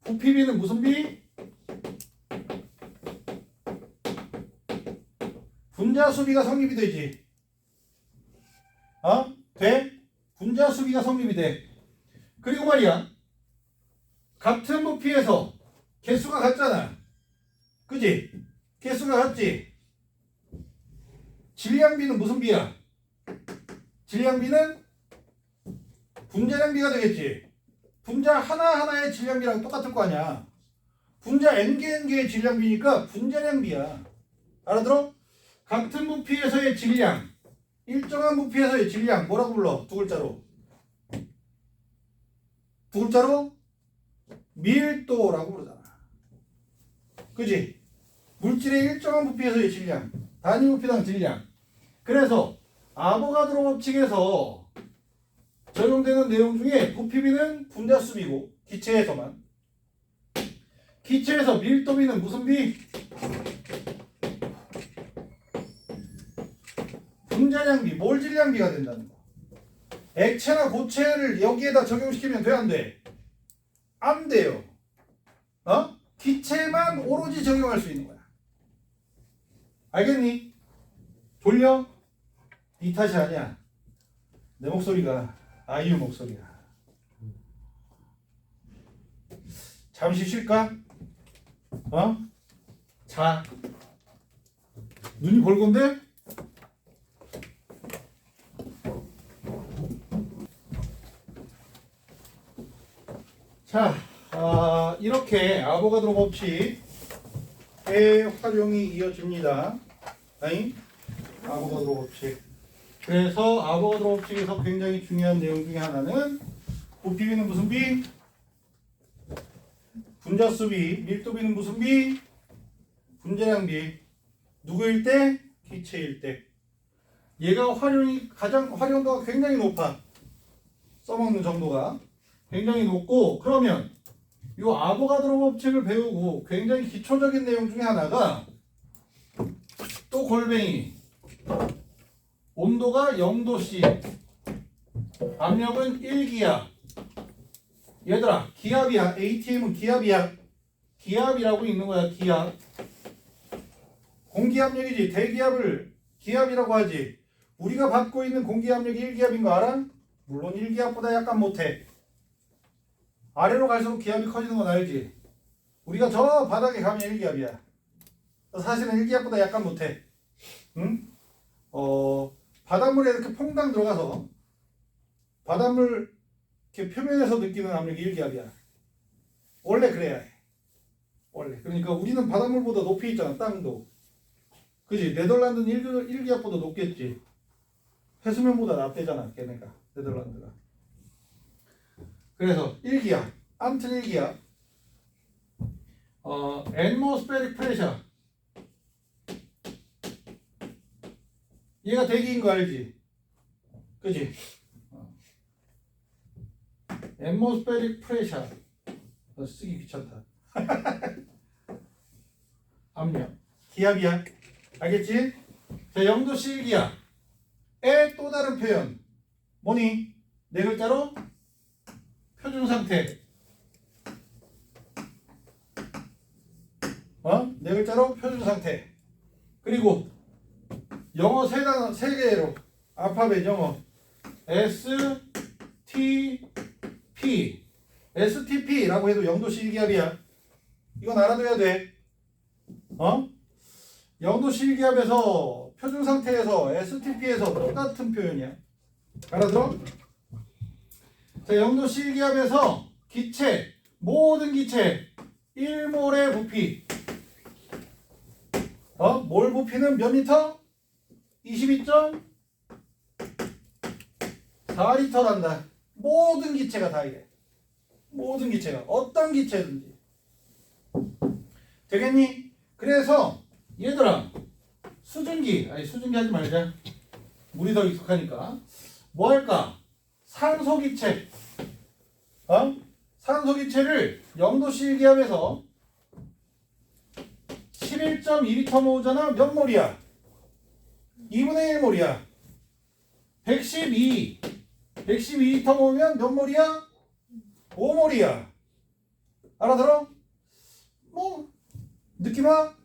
부피비는 무슨 비? 분자수비가 성립이 되지. 돼? 분자수비가 성립이 돼. 그리고 말이야, 같은 부피에서 개수가 같잖아. 그지? 개수가 같지? 질량비는 무슨 비야? 질량비는 분자량비가 되겠지. 분자 하나하나의 질량비랑 똑같을 거 아니야. 분자 n개의 질량비니까 분자량비야. 알아들어? 같은 부피에서의 질량, 일정한 부피에서의 질량 뭐라고 불러? 두 글자로. 두 글자로 밀도라고 부르잖아. 그지? 물질의 일정한 부피에서의 질량, 단위 부피당 질량. 그래서 아보가드로 법칙에서 적용되는 내용 중에 부피비는 분자수비고 기체에서만, 기체에서 밀도비는 무슨 비? 분자량비, 몰질량비가 된다는 거. 액체나 고체를 여기에다 적용시키면 돼, 안 돼? 안 돼요. 기체만 오로지 적용할 수 있는 거야. 알겠니? 졸려? 네 탓이 아니야. 내 목소리가 아이유 목소리야. 잠시 쉴까? 자. 눈이 벌건데? 자, 이렇게 아보가드로 법칙의 활용이 이어집니다. 아보가드로 법칙. 그래서 아보가드로 법칙에서 굉장히 중요한 내용 중에 하나는 부피비는 무슨 비? 분자수비. 밀도비는 무슨 비? 분자량비. 누구일 때? 기체일 때. 얘가 활용도가 굉장히 높아. 써먹는 정도가 굉장히 높고, 그러면 이 아보가드로 법칙을 배우고 굉장히 기초적인 내용 중에 하나가 또 골뱅이. 온도가 0도씨, 압력은 1기압. 얘들아, 기압이야. ATM은 기압이야. 기압이라고 있는 거야. 기압. 공기압력이지. 대기압을 기압이라고 하지. 우리가 받고 있는 공기압력이 1기압인 거 알아? 물론 1기압보다 약간 못해. 아래로 갈수록 기압이 커지는 건 알지? 우리가 저 바닥에 가면 1기압이야. 사실은 1기압보다 약간 못해. 응? 바닷물에 이렇게 퐁당 들어가서 바닷물 이렇게 표면에서 느끼는 압력이 1기압이야. 원래 그래야 해. 원래. 그러니까 우리는 바닷물보다 높이 있잖아. 땅도. 그지? 네덜란드는 1기압보다 높겠지. 해수면보다 낮대잖아. 걔네가. 네덜란드가. 그래서 1기압. 아무튼 1기압. atmospheric pressure. 얘가 대기인 거 알지? 그지? atmospheric pressure. 쓰기 귀찮다. 압력. 기압이야. 알겠지? 자, 0도씨 1기압의 또 다른 표현. 뭐니? 네 글자로 표준 상태. 네 글자로 표준 상태. 그리고 영어 세 개로 알파벳 영어 STP. STP라고 해도 0도씨 1기압이야. 이건 알아둬야 돼. 0도씨 1기압에서 표준 상태에서 STP에서 똑같은 표현이야. 알아들어? 자, 0도씨 1기압에서 기체, 모든 기체 1몰의 부피. 몰 부피는 몇 리터? 22.4리터란다. 모든 기체가 다 이래. 모든 기체가. 어떤 기체든지. 되겠니? 그래서 얘들아, 수증기 하지 말자. 물이 더 익숙하니까. 뭐 할까? 산소기체. 산소기체를 0도씨 1기압에서 11.2리터 모으잖아. 몇 몰이야? 2분의 1몰이야. 112리터 모으면 몇 몰이야? 5몰이야. 알아들어? 뭐 느낌 와?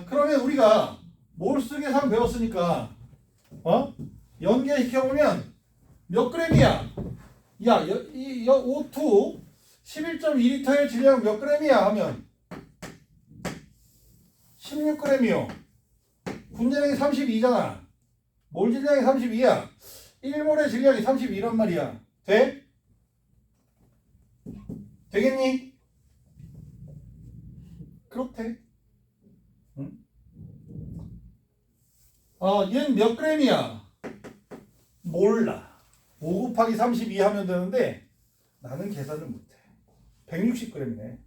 그러면 우리가 몰수 계산 배웠으니까 연계시켜보면 몇 그램이야? 야, O2 11.2리터의 질량 몇 그램이야? 하면 16g이요. 분자량이 32잖아. 몰 질량이 32야. 1몰의 질량이 32란 말이야. 돼? 되겠니? 그렇대. 응? 얘는 몇 g이야? 몰라. 5 곱하기 32 하면 되는데 나는 계산을 못해. 160g이네.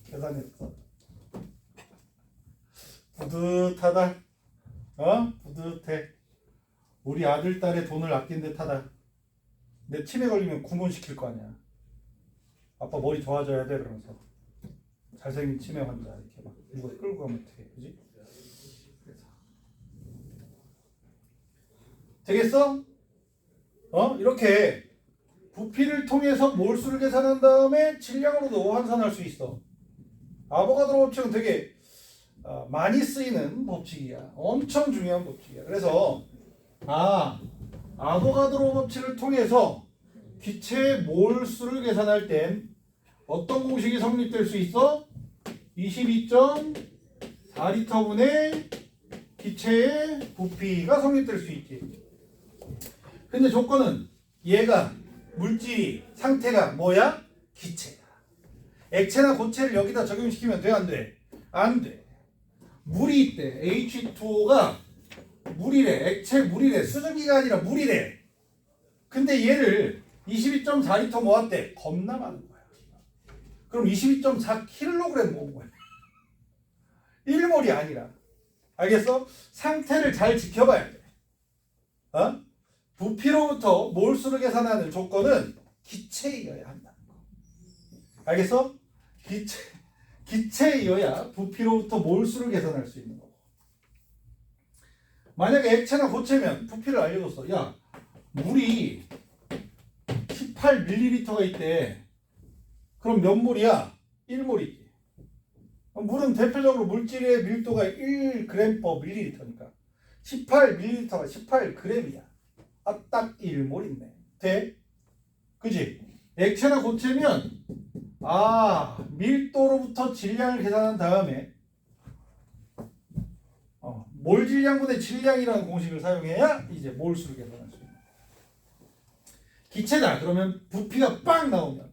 계산했어. 뿌듯하다. 뿌듯해. 우리 아들, 딸의 돈을 아낀 듯하다. 내 치매 걸리면 구몬시킬 거 아니야. 아빠 머리 좋아져야 돼 그러면서. 잘생긴 치매 환자 이렇게 막 누가 끌고 가면 어떡해. 그지? 그래서. 되겠어? 이렇게 부피를 통해서 몰수를 계산한 다음에 질량으로도 환산할 수 있어. 아보가드로 법칙은 되게 많이 쓰이는 법칙이야. 엄청 중요한 법칙이야. 그래서 아보가드로 법칙을 통해서 기체의 몰수를 계산할 땐 어떤 공식이 성립될 수 있어? 22.4리터분의 기체의 부피가 성립될 수 있지. 근데 조건은 얘가 물질이 상태가 뭐야? 기체야. 액체나 고체를 여기다 적용시키면 돼? 안 돼? 안 돼. 물이 있대. H2O가 물이래. 액체 물이래. 수증기가 아니라 물이래. 근데 얘를 22.4리터 모았대. 겁나 많은 거야. 그럼 22.4kg 모은 거야. 1몰이 아니라. 알겠어? 상태를 잘 지켜봐야 돼. 부피로부터 몰수를 계산하는 조건은 기체이어야 한다는 거. 알겠어? 기체이어야 부피로부터 몰수를 계산할 수 있는 거고. 만약에 액체나 고체면 부피를 알려줬어. 야, 물이 18ml가 있대. 그럼 몇 몰이야? 1몰이지. 물은 대표적으로 물질의 밀도가 1g/ml니까 18ml가 18g이야. 딱 1몰이네. 돼? 그지? 액체나 고체면 밀도로부터 질량을 계산한 다음에 몰 질량분의 질량이라는 공식을 사용해야 이제 몰수를 계산할 수 있는. 기체다. 그러면 부피가 빵 나오면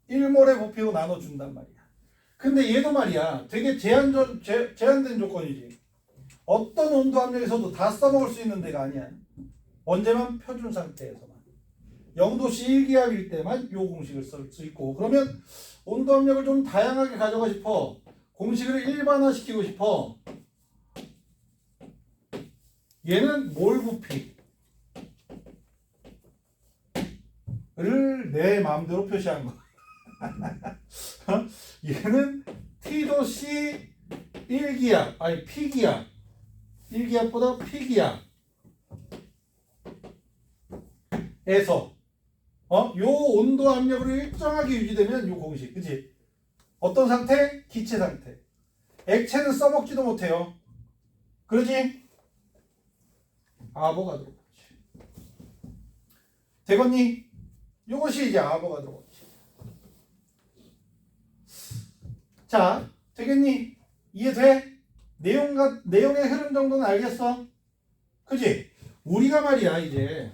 1몰의 부피로 나눠준단 말이야. 근데 얘도 말이야 되게 제한된 조건이지. 어떤 온도 압력에서도 다 써먹을 수 있는 데가 아니야. 언제만? 표준 상태에서만. 0도씨 1기압일 때만 이 공식을 쓸 수 있고. 그러면 온도 압력을 좀 다양하게 가져가 싶어. 공식을 일반화시키고 싶어. 얘는 몰 부피를 내 마음대로 표시한 거. 얘는 T도씨 1기압, 아니 P기압. 1기압보다 P기압 에서 요 온도 압력으로 일정하게 유지되면 요 공식. 그치? 어떤 상태? 기체 상태. 액체는 써먹지도 못해요. 그러지? 아보가드로 법칙. 되겠니? 요것이 이제 아보가드로 법칙. 자, 되겠니? 이해돼? 내용의 흐름 정도는 알겠어? 그치? 우리가 말이야 이제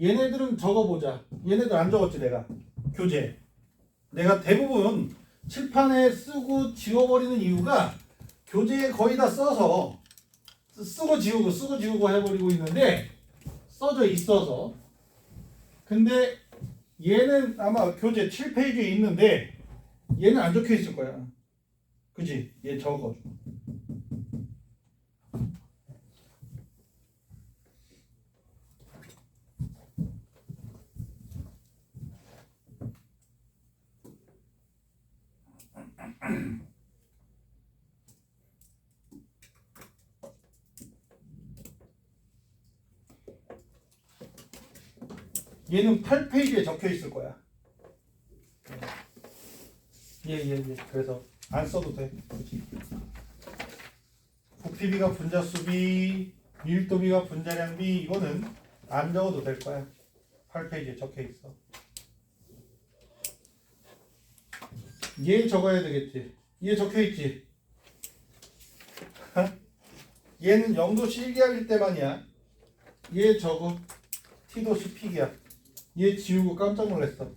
얘네들은 적어보자. 얘네들 안 적었지 내가. 교재. 내가 대부분 칠판에 쓰고 지워버리는 이유가 교재에 거의 다 써서 쓰고 지우고 해버리고 있는데 써져 있어서. 근데 얘는 아마 교재 7페이지에 있는데 얘는 안 적혀 있을 거야. 그치? 얘 적어. 얘는 8페이지에 적혀 있을 거야. 예. 그래서 안 써도 돼. 그치? 부피비가 분자수비, 밀도비가 분자량비, 이거는 안 적어도 될 거야. 8페이지에 적혀 있어. 얘 적어야 되겠지. 얘 적혀 있지. 얘는 0도씨 1기압일 때만이야. 얘 적어. T도시 픽이야. 얘 지우고 깜짝 놀랐어.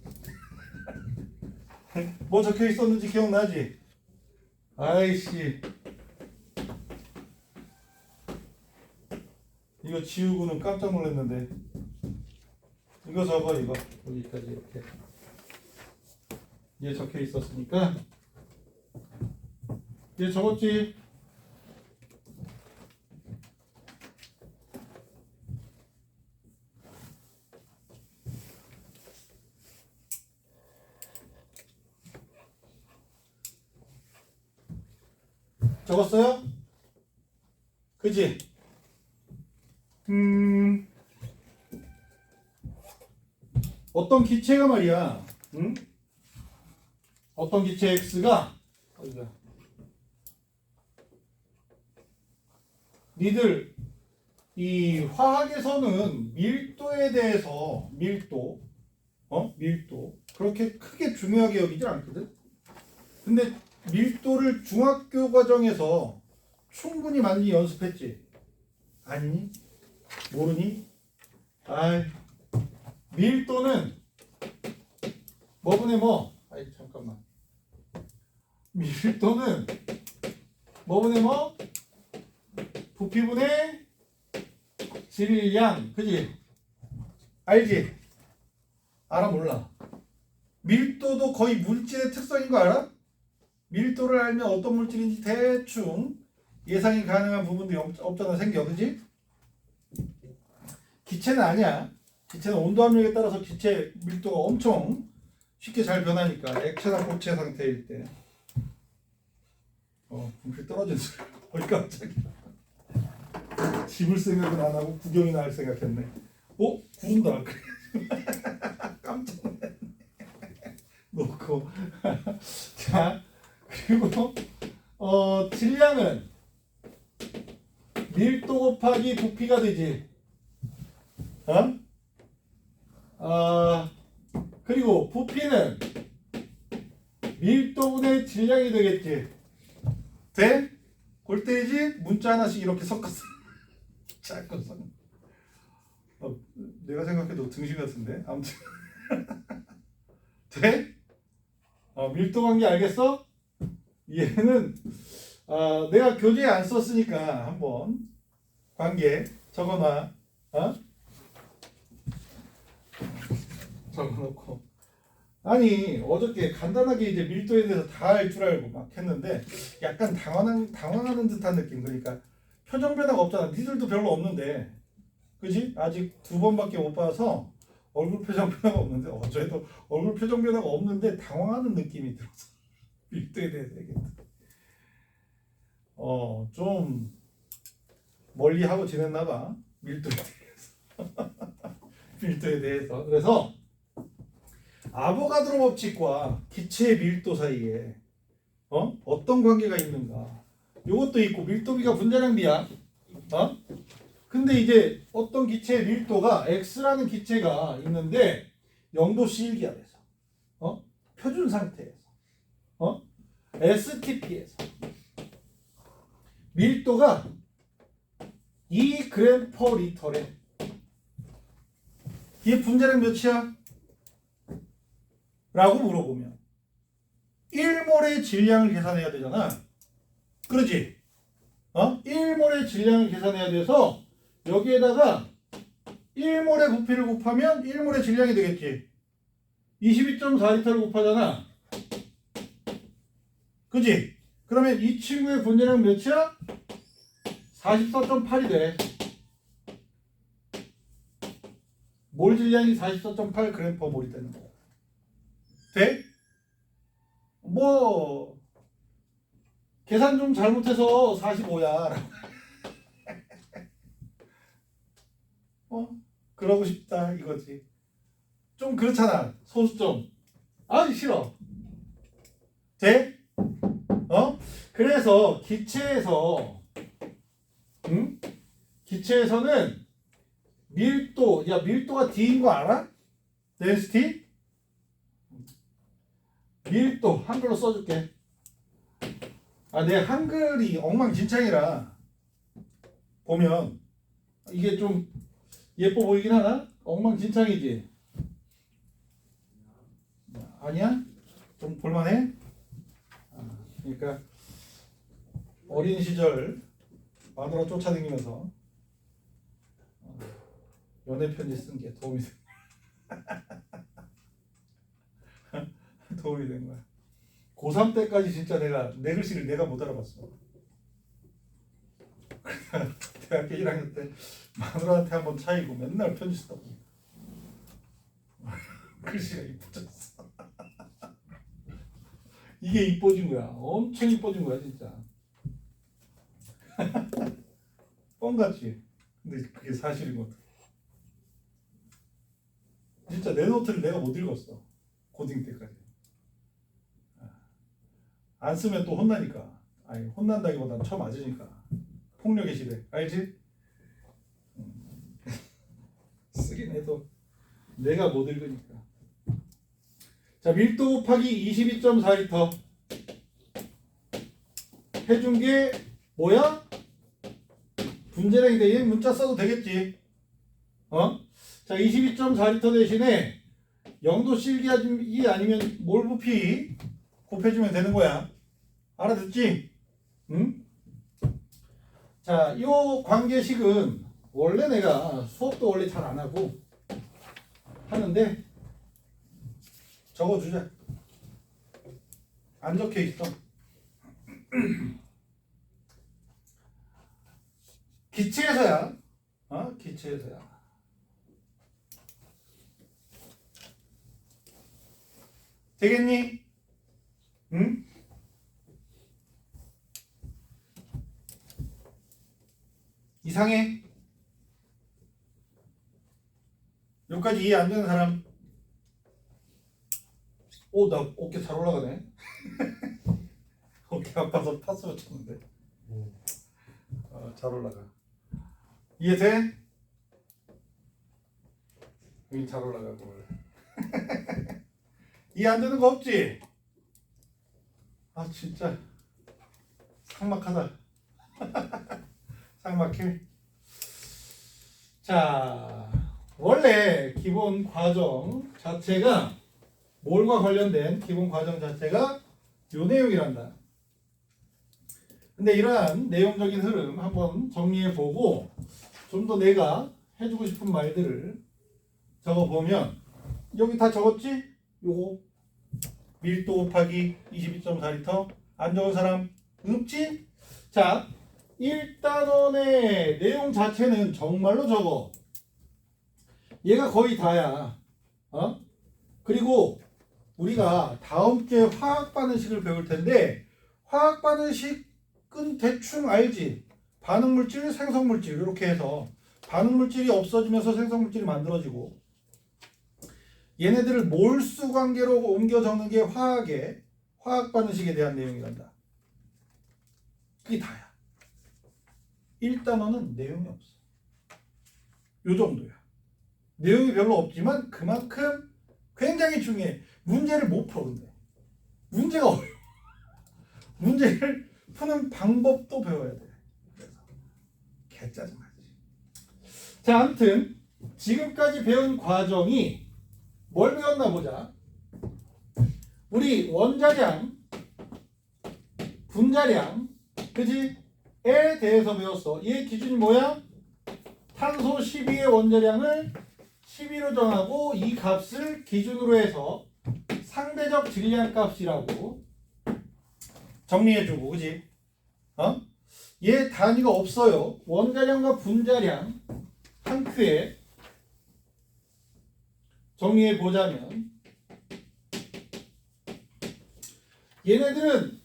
뭐 적혀 있었는지 기억나지? 아이씨. 이거 지우고는 깜짝 놀랐는데. 이거 적어 이거. 여기까지 이렇게. 얘 적혀 있었으니까. 얘 적었지? 적었어요? 그지? 어떤 기체가 말이야, 응? 어떤 기체 X가, 어디가? 니들, 이 화학에서는 밀도에 대해서, 밀도, 그렇게 크게 중요하게 여기질 않거든? 근데 밀도를 중학교 과정에서 충분히 많이 연습했지? 아니니? 모르니? 아이, 밀도는 뭐분의 뭐? 아이 잠깐만. 밀도는 뭐분의 뭐? 부피분의 질량, 그지? 알지? 알아 몰라? 밀도도 거의 물질의 특성인 거 알아? 밀도를 알면 어떤 물질인지 대충 예상이 가능한 부분들이 없잖아 생겨, 그지? 기체는 아니야. 기체는 온도 압력에 따라서 기체 밀도가 엄청 쉽게 잘 변하니까 액체나 고체 상태일 때. 분필 떨어진 소리. 어이 깜짝이야. 집을 생각은 안 하고 구경이나 할 생각했네. 구른다. 깜짝 놀랐네. 놓고. 자, 그리고 질량은 밀도 곱하기 부피가 되지. 그리고 부피는 밀도분의 질량이 되겠지. 돼? 골때리지? 문자 하나씩 이렇게 섞었어. 자꾸 섞어. 내가 생각해도 등신 같은데. 아무튼 돼? 밀도 관계 알겠어? 얘는 내가 교재에 안 썼으니까 한번 관계 적어놔. 적어놓고. 아니 어저께 간단하게 이제 밀도에 대해서 다 알 줄 알고 막 했는데 약간 당황하는 듯한 느낌. 그러니까 표정 변화가 없잖아. 니들도 별로 없는데, 그지? 아직 2번밖에 못 봐서 얼굴 표정 변화가 없는데, 어제도 얼굴 표정 변화가 없는데 당황하는 느낌이 들어서 밀도에 대해서 얘기했다. 좀 멀리 하고 지냈나봐. 밀도에 대해서. 밀도에 대해서. 그래서 아보가드로 법칙과 기체의 밀도 사이에 어떤 관계가 있는가? 요것도 있고, 밀도비가 분자량비야. 근데 이제 어떤 기체의 밀도가 X라는 기체가 있는데 0도씨 1기압에서 표준 상태에서 STP에서 밀도가 2g/L래. 얘 분자량 몇이야? 라고 물어보면 1몰의 질량을 계산해야 되잖아. 그러지? 1몰의 질량을 계산해야 돼서 여기에다가 1몰의 부피를 곱하면 1몰의 질량이 되겠지. 22.4리터를 곱하잖아. 그지? 그러면 이 친구의 분자량 몇이야? 44.8이 돼. 몰 질량이 44.8g/몰이 되는 거야. 돼? 뭐 계산 좀 잘못해서 45야. 그러고 싶다 이거지. 좀 그렇잖아. 소수점. 아주 싫어. 돼? 그래서 기체에서는 밀도가 D인 거 알아? density? 밀도 한글로 써줄게. 내 한글이 엉망진창이라 보면 이게 좀 예뻐 보이긴 하나? 엉망진창이지? 아니야? 좀 볼만해? 그러니까 어린 시절 마누라 쫓아다니면서 연애 편지 쓴 게 도움이 도움이 된 거야. 고3 때까지 진짜 내가 내 글씨를 내가 못 알아봤어. 대학교 1학년 때 마누라한테 한번 차이고 맨날 편지 쓰다고 글씨가 이뻐졌어. 이게 이뻐진 거야. 엄청 이뻐진 거야 진짜. 뻥같이. 근데 그게 사실인 것 같아. 진짜 내 노트를 내가 못 읽었어. 고딩 때까지. 안 쓰면 또 혼나니까. 아니 혼난다기보다는 쳐맞으니까. 폭력의 시대. 알지? 쓰긴 해도 내가 못 읽으니까. 자, 밀도 곱하기 22.4리터 해준 게 뭐야? 분자량인데 얘 문자 써도 되겠지? 자, 22.4리터 대신에 영도 실기하기 아니면 몰부피 곱해주면 되는 거야. 알아듣지? 응? 자, 이 관계식은 원래 내가 수업도 원래 잘 안 하고 하는데 적어주자. 안 적혀 있어. 기체에서야. 기체에서야. 되겠니? 응? 이상해? 여기까지 이해 안 되는 사람? 오, 나 어깨 잘 올라가네. 어깨 아파서 파스 붙였는데. 잘 올라가. 이해돼? 여기 잘 올라가고 원래. 이해 안 되는 거 없지? 아 진짜 삭막하다. 삭막해. 자, 원래 기본 과정 자체가 몰과 관련된 기본 과정 자체가 요 내용이란다. 근데 이러한 내용적인 흐름 한번 정리해보고 좀 더 내가 해주고 싶은 말들을 적어보면 여기 다 적었지? 요거 밀도 곱하기 22.4리터 안 적은 사람 없지? 자, 1단원의 내용 자체는 정말로 적어. 얘가 거의 다야. 그리고 우리가 다음 주에 화학 반응식을 배울 텐데 화학 반응식은 대충 알지. 반응물질, 생성물질 이렇게 해서 반응물질이 없어지면서 생성물질이 만들어지고 얘네들을 몰수 관계로 옮겨 적는 게 화학 반응식에 대한 내용이란다. 그게 다야. 1단원은 내용이 없어. 요 정도야. 내용이 별로 없지만 그만큼 굉장히 중요해. 문제를 못 풀어 근데. 문제가 어려워. 문제를 푸는 방법도 배워야 돼. 그래서 개짜증나지. 자, 아무튼 지금까지 배운 과정이 뭘 배웠나 보자. 우리 원자량, 분자량, 그지? 에 대해서 배웠어. 얘 기준이 뭐야? 탄소 12의 원자량을 12로 정하고 이 값을 기준으로 해서 상대적 질량 값이라고 정리해주고, 그지? 얘 단위가 없어요. 원자량과 분자량 한 큐에 정리해보자면 얘네들은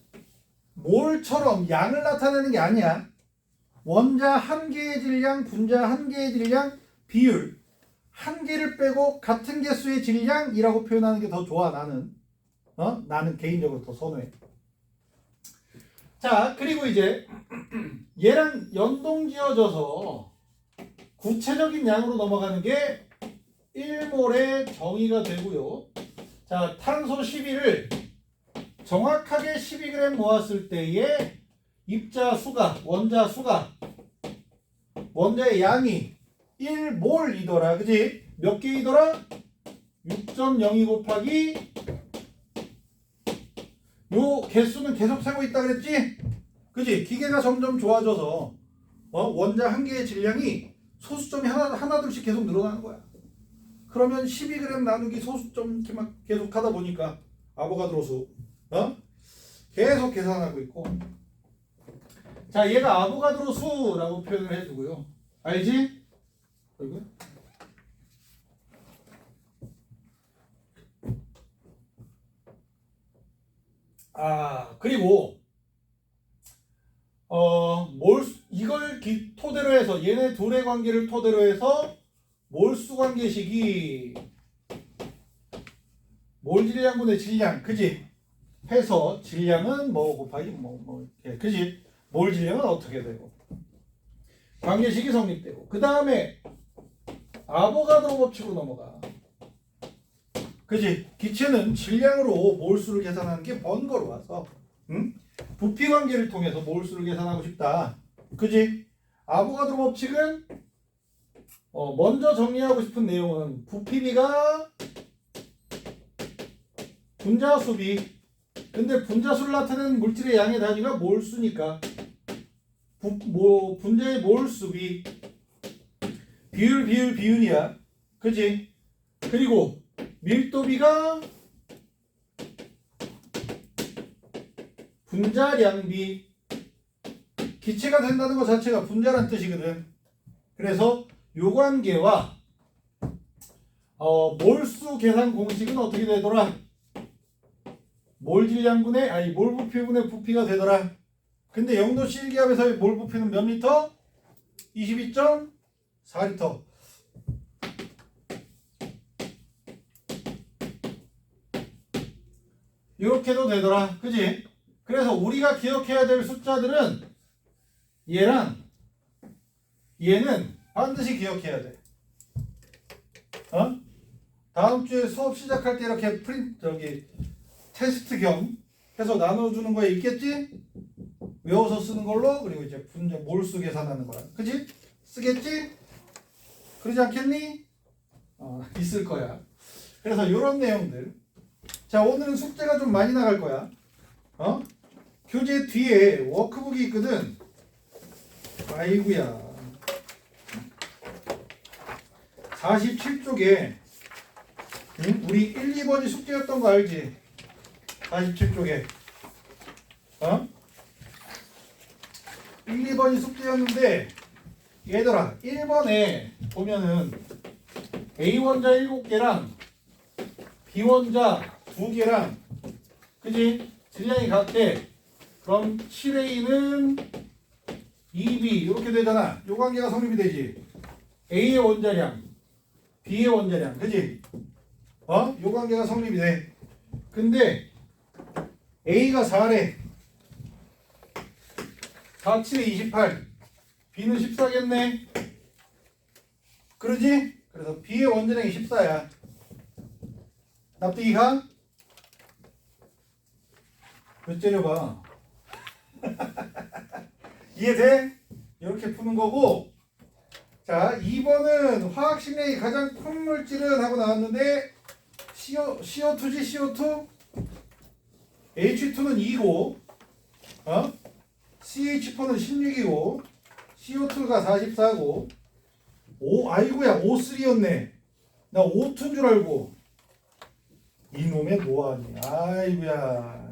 몰처럼 양을 나타내는 게 아니야. 원자 한 개의 질량, 분자 한 개의 질량, 비율 한 개를 빼고 같은 개수의 질량이라고 표현하는 게 더 좋아. 나는 개인적으로 더 선호해. 자, 그리고 이제 얘랑 연동지어져서 구체적인 양으로 넘어가는 게 1몰의 정의가 되고요. 자, 탄소 12를 정확하게 12g 모았을 때의 입자 수가, 원자 수가, 원자의 양이 1몰이더라. 그지? 몇 개이더라? 6.02 곱하기 요 개수는 계속 세고 있다 그랬지? 그지? 기계가 점점 좋아져서 원자 한 개의 질량이 소수점이 하나둘씩 계속 늘어나는 거야. 그러면 12g 나누기 소수점 이렇게 막 계속 하다 보니까 아보가드로 수 계속 계산하고 있고. 자, 얘가 아보가드로 수라고 표현을 해주고요. 알지? 그리고 그리고 이걸 토대로 해서 얘네 둘의 관계를 토대로 해서 몰수 관계식이 몰 질량분의 질량, 그지? 해서 질량은 뭐 곱하기 이렇게, 그지? 몰 질량은 어떻게 되고 관계식이 성립되고, 그 다음에 아보가드로 법칙으로 넘어가. 그지? 기체는 질량으로 몰수를 계산하는 게 번거로워서 부피 관계를 통해서 몰수를 계산하고 싶다. 그지? 아보가드로 법칙은 먼저 정리하고 싶은 내용은 부피비가 분자수비. 근데 분자수를 나타내는 물질의 양의 단위가 몰수니까 분자의 몰수비 비율이야. 그지? 그리고 밀도비가 분자량비. 기체가 된다는 것 자체가 분자란 뜻이거든. 그래서 요 관계와 몰수 계산 공식은 어떻게 되더라? 몰 질량분의 몰 부피분의 부피가 되더라. 근데 0도씨 1기압에서의 몰 부피는 몇 리터? 22.4리터. 이렇게도 되더라. 그지? 그래서 우리가 기억해야 될 숫자들은 얘랑 얘는 반드시 기억해야 돼. 다음 주에 수업 시작할 때 이렇게 테스트 겸 해서 나눠주는 거에 있겠지? 외워서 쓰는 걸로. 그리고 이제 분자 몰수 계산하는 거야. 그지? 쓰겠지? 그러지 않겠니? 있을 거야. 그래서 이런 내용들. 자, 오늘은 숙제가 좀 많이 나갈 거야. 교재 뒤에 워크북이 있거든. 아이구야. 47쪽에 우리 1, 2번이 숙제였던 거 알지? 47쪽에 1, 2번이 숙제였는데 얘들아 1번에 보면은 A원자 7개랑 B원자 2개랑 그지? 질량이 같대. 그럼 7A는 2B 이렇게 되잖아. 요 관계가 성립이 되지. A의 원자량 B의 원자량, 그지? 요 관계가 성립이 돼. 근데 A가 4래. 4, 7에 28. B는 14겠네. 그러지? 그래서 B의 원자량이 14야. 납득이 가? 몇 째려봐. 이해돼? 이렇게 푸는 거고. 자, 2번은 화학 식량이 가장 큰 물질은 하고 나왔는데 CO2지, CO2? H2는 2고 CH4는 16이고 CO2가 44고 아이고야 O3였네. 나 O2인 줄 알고. 이놈의 뭐하니. 아이고야.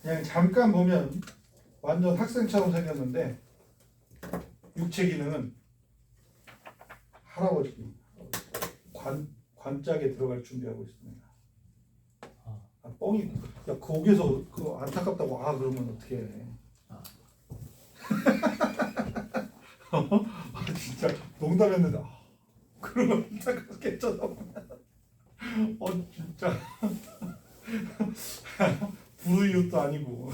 그냥 잠깐 보면 완전 학생처럼 생겼는데 육체 기능은 할아버지 관짝에 들어갈 준비하고 있습니다. 뻥이. 야, 거기서 그거 안타깝다고 그러면 어떻게 해. 진짜 농담했는데 그러면 안타깝겠잖아. 진짜 불우이웃도 아니고.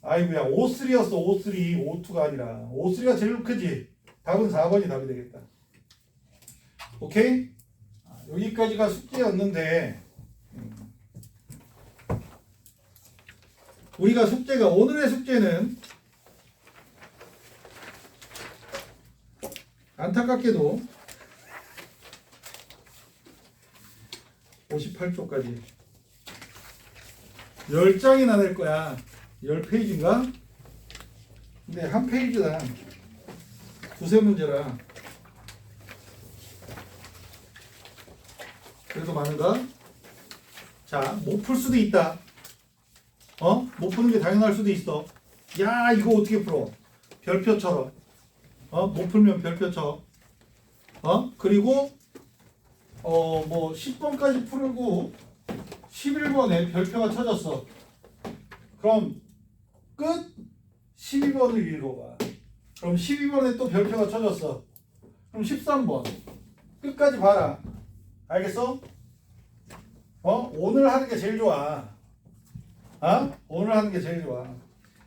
아이고야, O3였어. O3, O2가 아니라. O3가 제일 크지. 답은 4번이 답이 되겠다. 오케이? 여기까지가 숙제였는데 우리가 오늘의 숙제는 안타깝게도 58쪽까지 10장이나 낼 거야. 10페이지인가? 근데 한 페이지당 두세 문제라 그래도 많은가? 자, 못 풀 수도 있다. 못 푸는 게 당연할 수도 있어. 야, 이거 어떻게 풀어? 별표처럼. 못 풀면 별표처럼. 그리고 뭐 10번까지 풀고 11번에 별표가 쳐졌어. 그럼 끝 12번을 읽어봐. 그럼 12번에 또 별표가 쳐졌어. 그럼 13번 끝까지 봐라. 알겠어? 오늘 하는 게 제일 좋아. 오늘 하는 게 제일 좋아.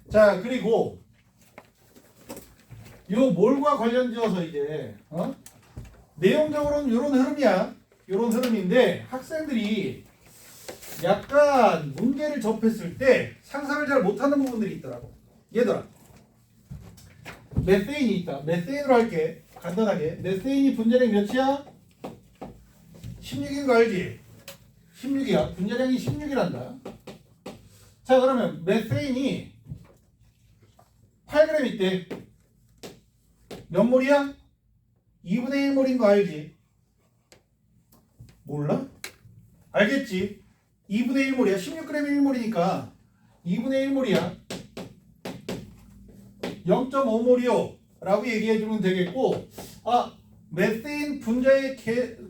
자, 그리고 요 뭘과 관련지어서 이제 내용적으로는 이런 흐름이야. 이런 흐름인데 학생들이 약간 문제를 접했을 때 상상을 잘 못하는 부분들이 있더라고. 얘들아, 메세인이 있다. 메세인으로 할게. 간단하게. 메세인이 분자량 몇이야? 16인 거 알지? 16이야. 분자량이 16이란다. 자, 그러면 메세인이 8g 있대. 몇 몰이야? 2분의 1몰인 거 알지? 몰라? 알겠지? 2분의 1몰이야. 16g 1몰이니까 2분의 1몰이야. 0.5몰이요 라고 얘기해주면 되겠고, 메세인 분자의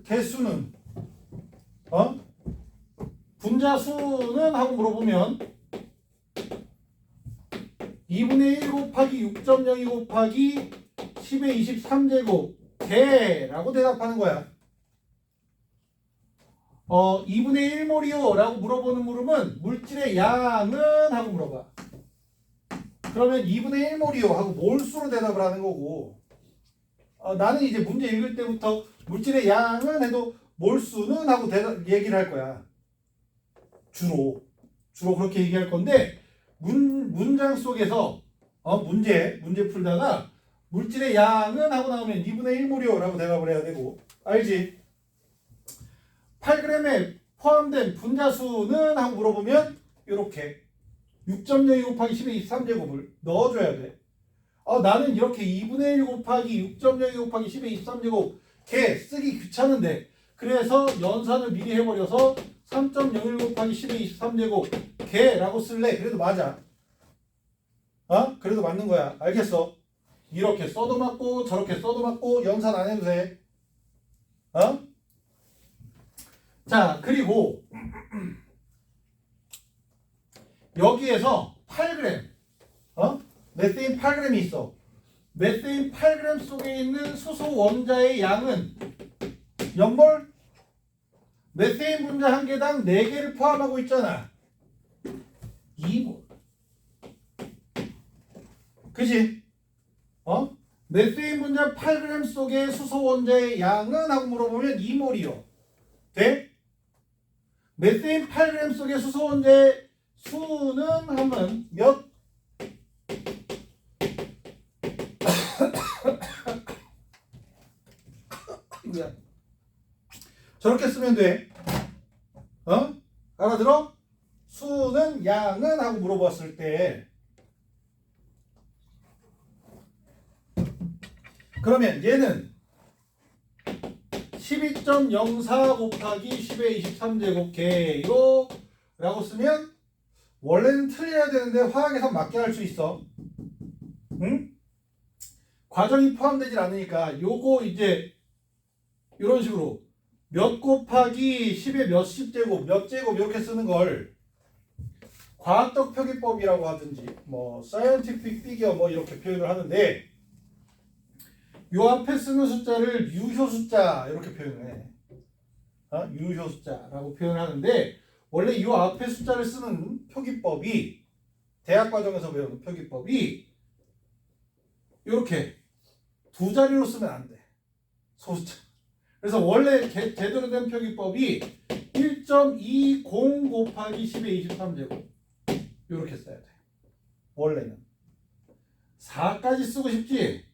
개수는 분자 수는 하고 물어보면 2분의 1 곱하기 6.02 곱하기 10의 23제곱 개라고 대답하는 거야. 2분의 1몰이요 라고 물어보는 물음은 물질의 양은 하고 물어봐. 그러면 2분의 1몰이요 하고 몰수로 대답을 하는 거고, 나는 이제 문제 읽을 때부터 물질의 양은 해도 몰수는 하고 얘기를 할 거야. 주로 그렇게 얘기할 건데, 문장 속에서 문제 풀다가 물질의 양은 하고 나오면 2분의 1몰이요 라고 대답을 해야 되고, 알지? 8g에 포함된 분자수는 하고 물어보면 이렇게 6.02 곱하기 10의 23제곱을 넣어줘야 돼. 나는 이렇게 2분의 1 곱하기 6.02 곱하기 10의 23제곱 개 쓰기 귀찮은데, 그래서 연산을 미리 해버려서 3.01 곱하기 10의 23제곱 개라고 쓸래. 그래도 맞아. 그래도 맞는 거야. 알겠어? 이렇게 써도 맞고 저렇게 써도 맞고 연산 안 해도 돼. 자, 그리고 여기에서 8g 메세인 8g이 있어. 메세인 8g 속에 있는 수소 원자의 양은 몇 몰? 메세인 분자 한 개당 4개를 포함하고 있잖아. 2몰. 그치? 메세인 분자 8g 속의 수소 원자의 양은 하고 물어보면 2몰이요. 돼? 메세인 8g 속의 수소 원자의 수는 하면 몇? 저렇게 쓰면 돼. 알아들어? 수는 양은 하고 물어봤을 때, 그러면 얘는 12.04 곱하기 10의 23제곱 개요 라고 쓰면 원래는 틀려야 되는데 화학에서 맞게 할 수 있어. 응? 과정이 포함되질 않으니까 요거 이제 이런 식으로 몇 곱하기 10의 몇십 제곱 몇 제곱 이렇게 쓰는 걸 과학적 표기법이라고 하든지 뭐 scientific figure 뭐 이렇게 표현을 하는데, 요 앞에 쓰는 숫자를 유효 숫자 이렇게 표현을 해. 유효 숫자라고 표현하는데, 원래 요 앞에 숫자를 쓰는 표기법이 대학 과정에서 배우는 표기법이 이렇게 두 자리로 쓰면 안 돼. 소숫자. 그래서 원래 제대로 된 표기법이 1.20 곱하기 10의 23제곱 이렇게 써야 돼. 원래는 4까지 쓰고 싶지?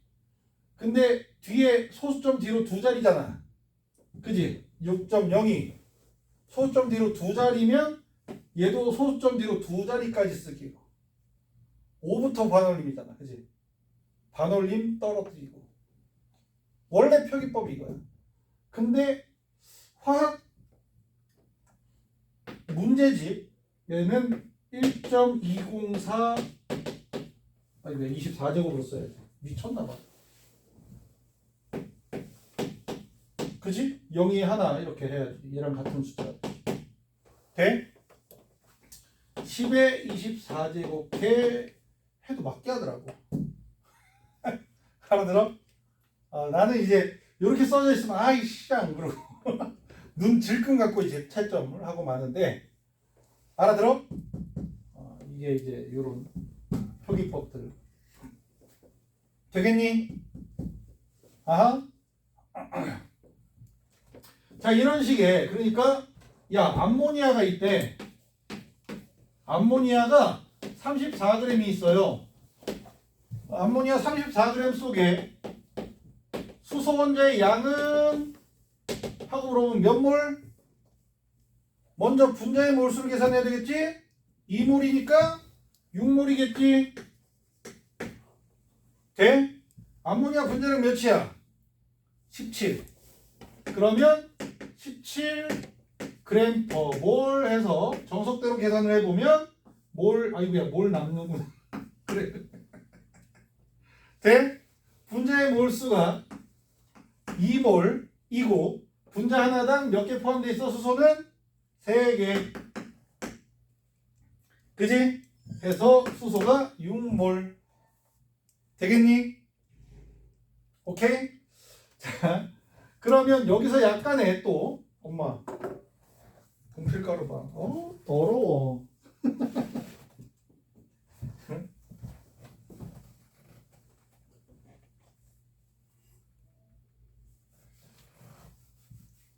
근데 뒤에 소수점 뒤로 두 자리잖아. 그지? 6.02 소수점 뒤로 두 자리면 얘도 소수점 뒤로 두 자리까지 쓰기고 5부터 반올림이잖아. 그지? 반올림 떨어뜨리고 원래 표기법이 이거야. 근데 화학 문제집 얘는 1.204 아니 왜 24제곱으로 써야지. 미쳤나봐. 그지? 0이 하나 이렇게 해야지. 얘랑 같은 숫자 돼? 10에 24제곱 해도 맞게 하더라고. 알아들어? 나는 이제 이렇게 써져 있으면 아이씨 안 그러고 눈 질끈 갖고 이제 채점을 하고 마는데 알아들어? 이게 이제 이런 표기법들 되겠니? 아하. 자 이런 식의 그러니까 야 암모니아가 있대. 암모니아가 34g이 있어요. 암모니아 34g 속에 수소 원자의 양은 하고 물어보면 몇 몰? 먼저 분자의 몰수를 계산해야 되겠지? 2몰이니까 6몰이겠지? 돼? 암모니아 분자량 몇이야? 17. 그러면 17g/몰 해서 정석대로 계산을 해보면 몰 남는구나. 그래. 돼? 분자의 몰수가 2몰이고 분자 하나당 몇 개 포함되어 있어? 수소는 3개. 그지? 해서 수소가 6몰. 되겠니? 오케이? 자, 그러면 여기서 약간의 또 엄마 분필가루 봐. 더러워.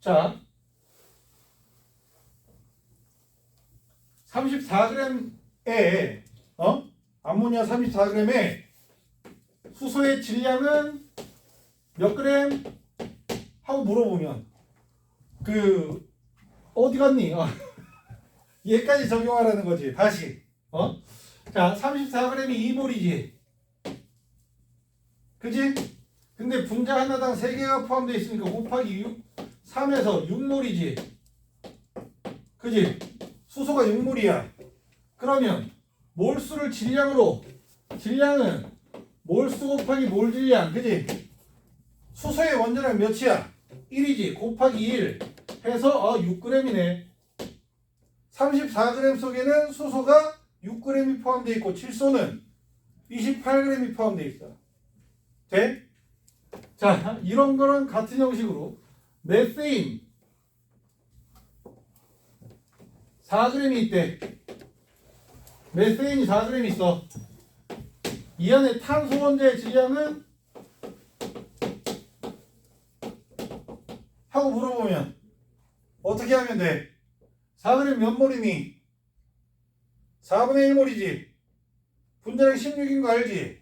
자, 34g에 암모니아 34g에 수소의 질량은 몇 그램? 하고 물어보면 어디 갔니? 얘까지 적용하라는 거지. 다시 자 34g이 2몰이지. 그지? 근데 분자 하나당 3개가 포함되어 있으니까 곱하기 3에서 6몰이지. 그지? 수소가 6몰이야. 그러면 몰수를 질량으로 질량은 몰수 곱하기 몰 질량. 그지? 수소의 원자량 몇이야? 1이지. 곱하기 1 해서 6g이네. 34g 속에는 수소가 6g이 포함되어 있고 질소는 28g이 포함되어 있어. 돼? 자, 이런 거랑 같은 형식으로 메세인 4g이 있대. 메세인이 4g 있어. 이 안에 탄소 원자의 질량은 하고 물어보면 어떻게 하면 돼? 4g 몇 몰이니? 4분의 1몰이지. 분자량 16인 거 알지?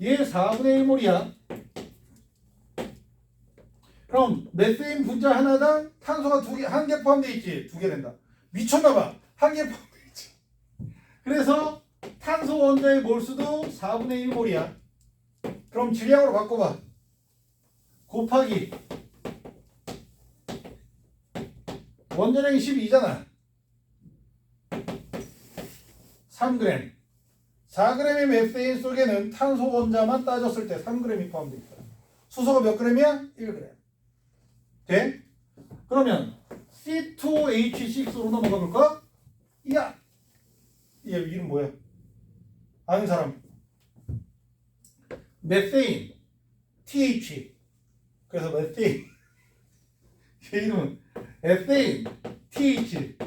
얘 4분의 1몰이야. 그럼 메세인 분자 하나당 탄소가 한 개 포함되어 있지. 2개 된다. 미쳤나봐. 한 개 포함되어 있지. 그래서 탄소 원자의 몰수도 4분의 1몰이야. 그럼 질량으로 바꿔봐. 곱하기 원자량이 12잖아. 3g. 4g의 메세인 속에는 탄소 원자만 따졌을 때 3g이 포함되어 있다. 수소가 몇 g이야? 1g. 돼? 그러면 C2H6로 넘어가 볼까? 야! 얘 이름 뭐야? 아는 사람. 메세인 TH. 그래서 메세인 얘 이름은 에세인 TH.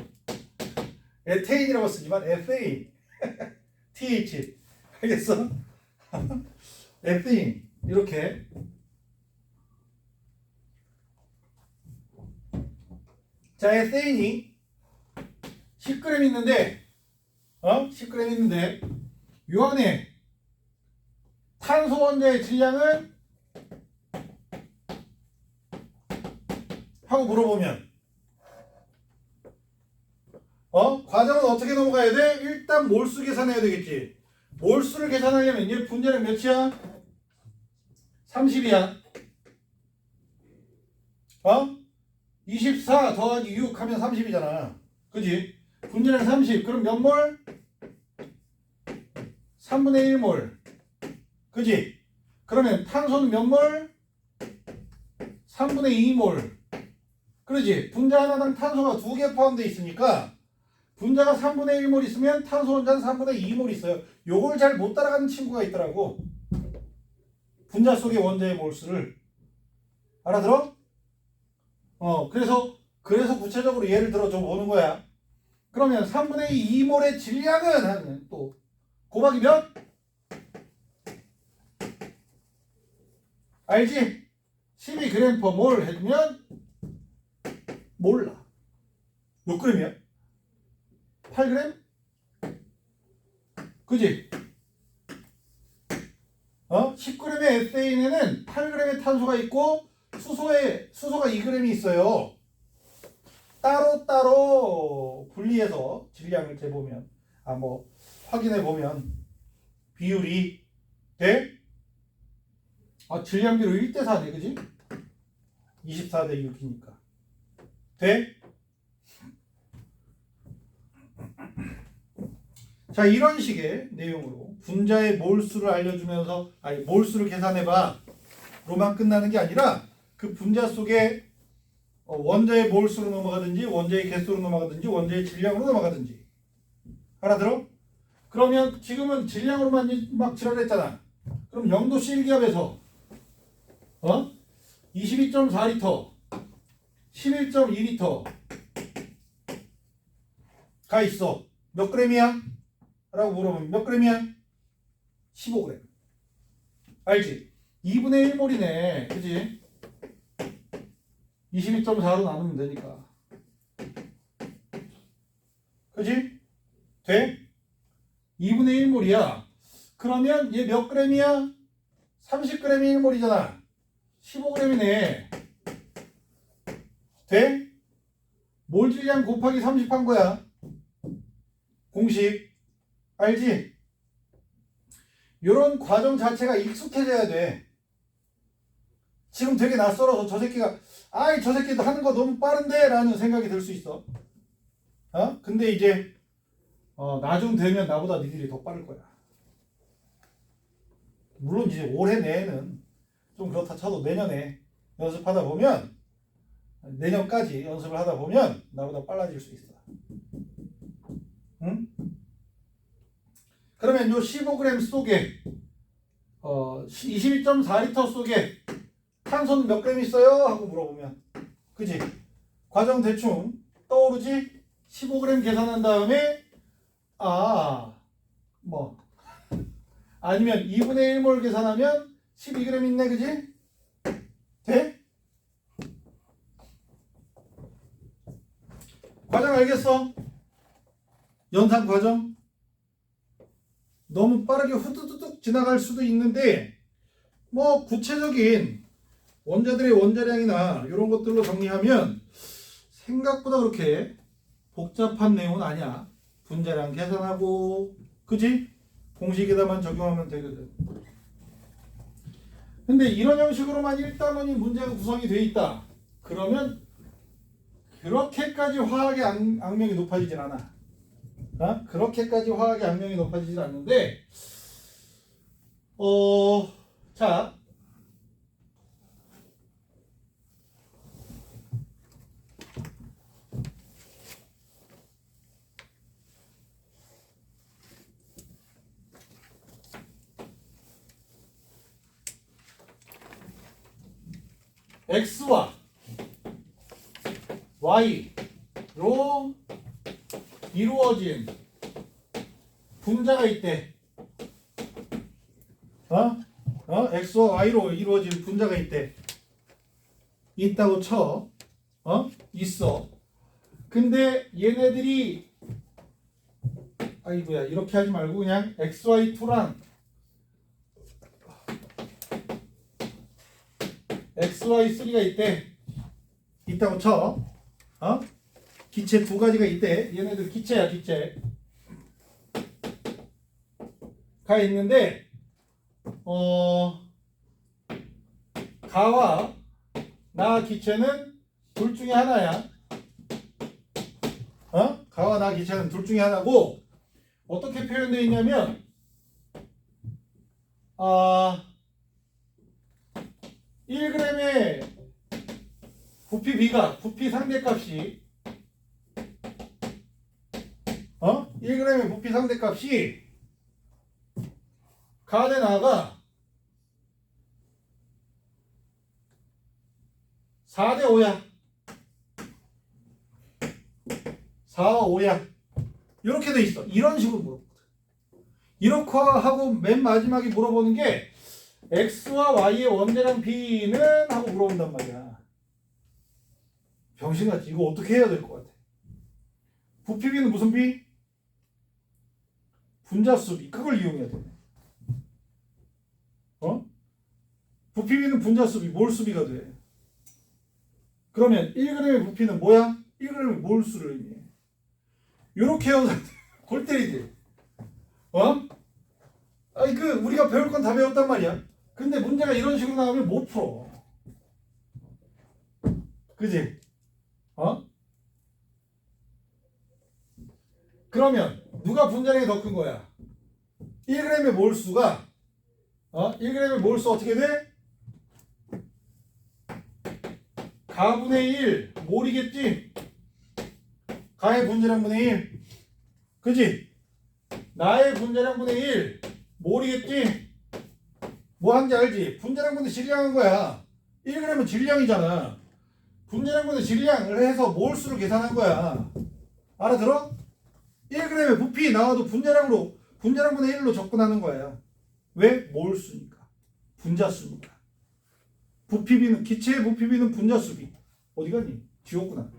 에테인이라고 쓰지만 에세인 TH. 알겠어? 에세인 이렇게. 자, 에세인이 10g 있는데 10g 있는데 요 안에 탄소 원자의 질량은 하고 물어보면 과정은 어떻게 넘어가야 돼? 일단 몰수 계산해야 되겠지. 몰수를 계산하려면 얘 분자량 몇이야? 30이야. 24 더하기 6 하면 30이잖아. 그지? 분자량 30. 그럼 몇 몰? 3분의 1몰. 그지? 그러면 탄소는 몇 몰? 3분의 2몰. 그러지? 분자 하나당 탄소가 2개 포함되어 있으니까 분자가 3분의 1몰 있으면 탄소 원자는 3분의 2몰 있어요. 요걸 잘 못 따라가는 친구가 있더라고. 분자 속의 원자의 몰수를. 알아들어? 그래서 구체적으로 예를 들어 좀 보는 거야. 그러면 3분의 2몰의 질량은 하면 또 곱하기 몇? 알지? 12g/몰 해주면 몰라. 몇 g이야? 8g? 그지? 10g의 에세인에는 8g의 탄소가 있고 수소가 2g이 있어요. 따로따로 분리해서 질량을 재보면 확인해보면 비율이 돼? 질량 비율 1대4네, 그지? 24대 6이니까 돼? 자, 이런 식의 내용으로 분자의 몰수를 알려주면서 몰수를 계산해봐 로만 끝나는 게 아니라 그 분자 속에 원자의 몰수로 넘어가든지 원자의 개수로 넘어가든지 원자의 질량으로 넘어가든지. 알아들어? 그러면 지금은 질량으로만 막 지랄했잖아. 그럼 0도씨 1기압에서 22.4리터 11.2리터 가 있어. 몇 g이야? 라고 물어보면 몇 g이야? 15g. 알지? 2분의 1몰이네. 그지? 22.4로 나누면 되니까. 그지? 돼? 2분의 1몰이야. 그러면 얘 몇 g이야? 30g이 1몰이잖아. 15g이네. 돼? 몰 질량 곱하기 30 한 거야. 공식. 알지? 요런 과정 자체가 익숙해져야 돼. 지금 되게 낯설어서 저 새끼가 저 새끼도 하는 거 너무 빠른데? 라는 생각이 들 수 있어. 근데 이제 나중 되면 나보다 니들이 더 빠를 거야. 물론 이제 올해 내에는 좀 그렇다 쳐도 내년에 연습하다 보면 내년까지 연습을 하다 보면 나보다 빨라질 수 있어. 응? 그러면 요 15g 속에 21.4리터 속에 탄소는 몇 g 있어요? 하고 물어보면 그지? 과정 대충 떠오르지? 15g 계산한 다음에 아니면 2분의 1몰 계산하면 12g 있네. 그지? 돼? 과정 알겠어? 연산 과정? 너무 빠르게 후두둑 지나갈 수도 있는데 구체적인 원자들의 원자량이나 이런 것들로 정리하면 생각보다 그렇게 복잡한 내용은 아니야. 분자량 계산하고 그지? 공식에다만 적용하면 되거든. 근데 이런 형식으로만 1단원이 문제가 구성이 돼 있다. 그러면 그렇게까지 화학의 악명이 높아지진 않아. 그렇게까지 화학의 악명이 높아지진 않는데 자 X와 Y로 이루어진 분자가 있대. X와 Y로 이루어진 분자가 있대. 있다고 쳐. 있어. 근데 얘네들이 이렇게 하지 말고 그냥 XY2랑 XY3가 있대. 있다고 쳐. 기체 두 가지가 있대. 얘네들 기체야, 기체. 가 있는데, 가와 나 기체는 둘 중에 하나야. 가와 나 기체는 둘 중에 하나고, 어떻게 표현되어 있냐면, 1g의 부피 B가, 부피 상대값이, 1g의 부피 상대값이 가 대 나가 4대 5야. 4와 5야. 이렇게 돼 있어. 이런 식으로 물어보거든. 이렇게 하고 맨 마지막에 물어보는 게 X와 Y의 원대량 B는 하고 물어본단 말이야. 병신같이 이거 어떻게 해야 될 것 같아? 부피 B는 무슨 B? 분자수 B. 그걸 이용해야 돼. 부피 B는 분자수 B, 몰수 B가 돼. 그러면 1g의 부피는 뭐야? 1g의 몰수를 의미해. 요렇게 해서 골 때리지. 아니 우리가 배울 건 다 배웠단 말이야. 근데 문제가 이런 식으로 나오면 못 풀어. 그지? 그러면 누가 분자량이 더 큰 거야? 1g의 몰수가 1g의 몰수 어떻게 돼? 가분의 1 몰이겠지? 가의 분자량분의 1. 그지? 나의 분자량분의 1 몰이겠지? 뭐 하는지 알지? 분자량분의 질량한 거야. 1g은 질량이잖아. 분자량분의 질량을 해서 몰수를 계산한 거야. 알아들어? 1g의 부피 나와도 분자량분의 1로 접근하는 거야. 왜? 몰수니까. 분자수니까. 부피비는, 기체의 부피비는 분자수비. 어디 갔니? 지웠구나.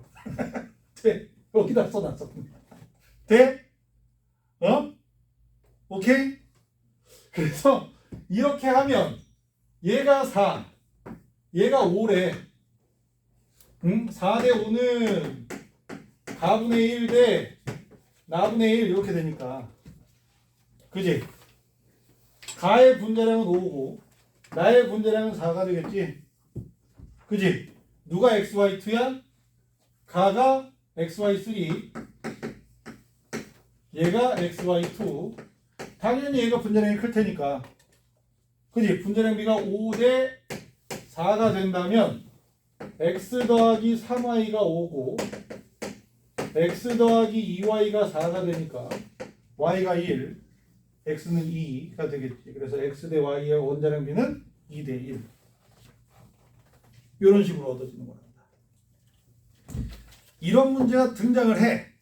돼. 여기다 써놨어. 돼? 오케이? 그래서 이렇게 하면 얘가 4, 얘가 5래. 4대 5는 가분의 1 대 나분의 1 이렇게 되니까. 그지? 가의 분자량은 5고 나의 분자량은 4가 되겠지? 그지? 누가 xy2야? 가가 xy3, 얘가 xy2. 당연히 얘가 분자량이 클 테니까. 그지? 분자량 비가 5대 4가 된다면 x 더하기 3y가 5고 x 더하기 2y가 4가 되니까 y가 1, x는 2가 되겠지. 그래서 x 대 y의 원자량 비는 2대 1. 이런 식으로 얻어지는 거랍니다. 이런 문제가 등장을 해.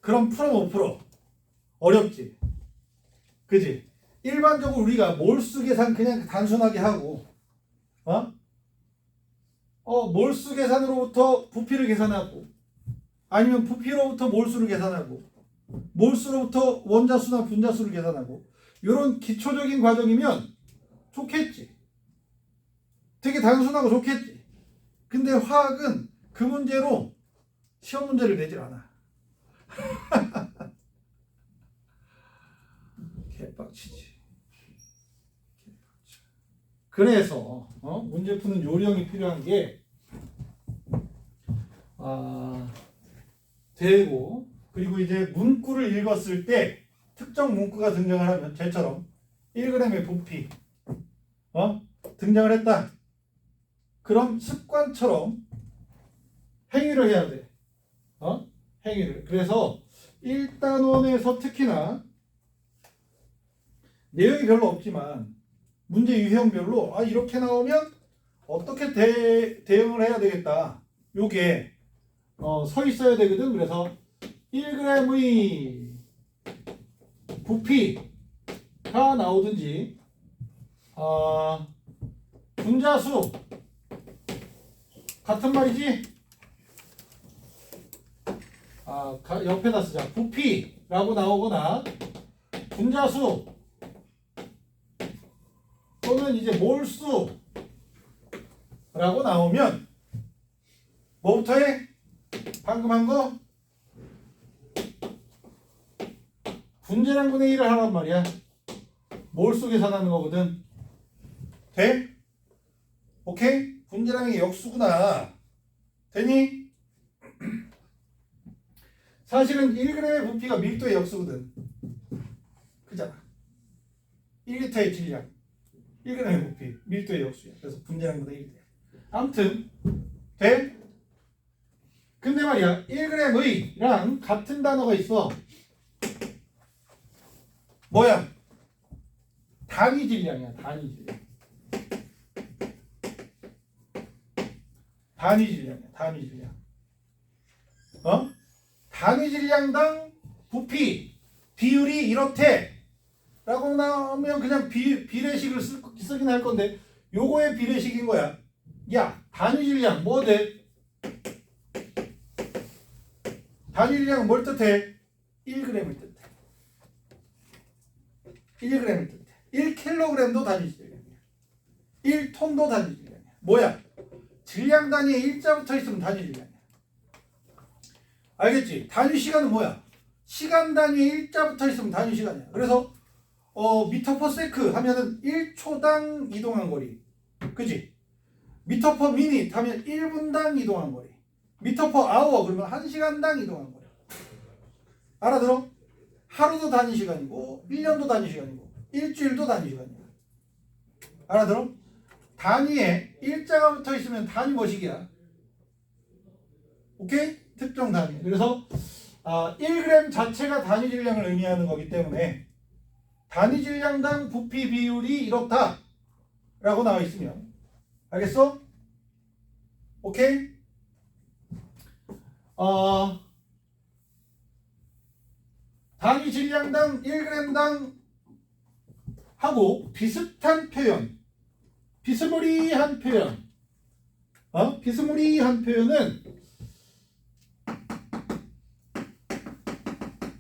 그럼 풀어 못 풀어? 어렵지. 그지? 일반적으로 우리가 몰수 계산 그냥 단순하게 하고 몰수 계산으로부터 부피를 계산하고 아니면 부피로부터 몰수를 계산하고 몰수로부터 원자수나 분자수를 계산하고 이런 기초적인 과정이면 좋겠지. 되게 단순하고 좋겠지. 근데 화학은 그 문제로 시험 문제를 내질 않아. 개빡치지. 그래서 문제 푸는 요령이 필요한 게 되고, 그리고 이제 문구를 읽었을 때 특정 문구가 등장을 하면 쟤처럼 1g의 부피 등장을 했다. 그럼 습관처럼 행위를 해야 돼. 행위를. 그래서 1단원에서 특히나 내용이 별로 없지만 문제 유형별로 이렇게 나오면 어떻게 대응을 해야 되겠다. 요게 서 있어야 되거든. 그래서 1g의 부피가 나오든지 분자수 같은 말이지. 옆에다 쓰자. 부피라고 나오거나 분자수 또는 이제 몰수라고 나오면 뭐부터 해? 방금 한 거? 분자량분의 1을 하란 말이야. 몰수 계산하는 거거든. 돼? 오케이? 분자량의 역수구나. 되니? 사실은 1g의 부피가 밀도의 역수거든. 그잖아. 1리터의 질량 1g의 부피 밀도의 역수야. 그래서 분자량분의 1이 돼. 아무튼 돼? 근데 말이야 1g의랑 같은 단어가 있어. 뭐야? 단위 질량이야. 단위 질량. 단위 질량이야. 단위 질량. 단위 질량당 부피 비율이 이렇대 라고 나오면 그냥 비례식을 쓰긴 할 건데 요거의 비례식인 거야. 야, 단위 질량 뭐 돼? 단위 질량은 뭘 뜻해? 1g을 뜻해. 1g을 뜻해. 1kg도 단위 질량이야. 1톤도 단위 질량이야. 뭐야? 질량 단위에 일자 붙어 있으면 단위 질량이야. 알겠지? 단위 시간은 뭐야? 시간 단위에 일자 붙어 있으면 단위 시간이야. 그래서 미터 퍼 세크 하면은 1초당 이동한 거리. 그지? 미터 퍼 미닛 하면 1분당 이동한 거리. 미터 퍼 아워 그러면 1시간당 이동한 거리. 알아들어? 하루도 단위 시간이고 1년도 단위 시간이고 일주일도 단위 시간이야. 알아들어? 단위에 일자가 붙어 있으면 단위 뭐식이야? 오케이? 특정 단위. 그래서 1g 자체가 단위 질량을 의미하는 거기 때문에 단위 질량당 부피 비율이 이렇다 라고 나와 있으면 알겠어? 오케이? 단위 질량당 1g당 하고 비슷한 표현 비스무리한 표현 비스무리한 표현은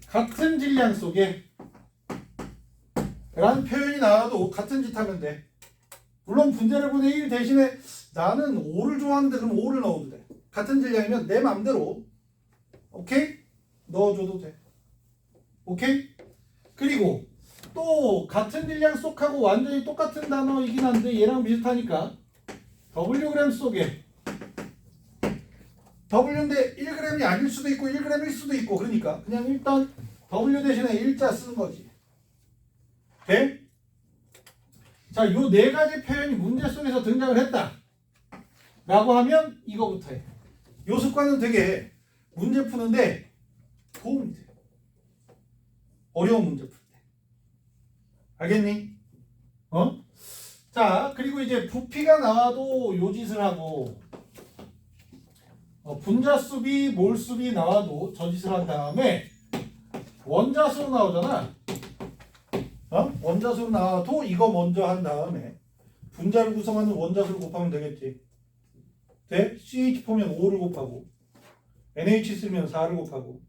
같은 질량 속에 라는 표현이 나와도 같은 짓 하면 돼. 물론 분자를 분의 1 대신에 나는 5를 좋아하는데 그럼 5를 넣어도 돼. 같은 질량이면 내 맘대로 오케이? 넣어줘도 돼. 오케이? 그리고 또 같은 질량 속하고 완전히 똑같은 단어이긴 한데 얘랑 비슷하니까 Wg 속에 W인데 1g이 아닐 수도 있고 1g일 수도 있고 그러니까 그냥 일단 W 대신에 일자 쓰는 거지. 돼? 자, 요 네 가지 표현이 문제 속에서 등장을 했다 라고 하면 이거부터 해. 요 습관은 되게 문제 푸는데 도움이 돼. 어려운 문제 풀 때. 알겠니? 자, 그리고 이제 부피가 나와도 요 짓을 하고 분자수비, 몰수비 나와도 저 짓을 한 다음에 원자수로 나오잖아. 원자수로 나와도 이거 먼저 한 다음에 분자를 구성하는 원자수를 곱하면 되겠지. 돼? CH4면 5를 곱하고 NH 쓰면 4를 곱하고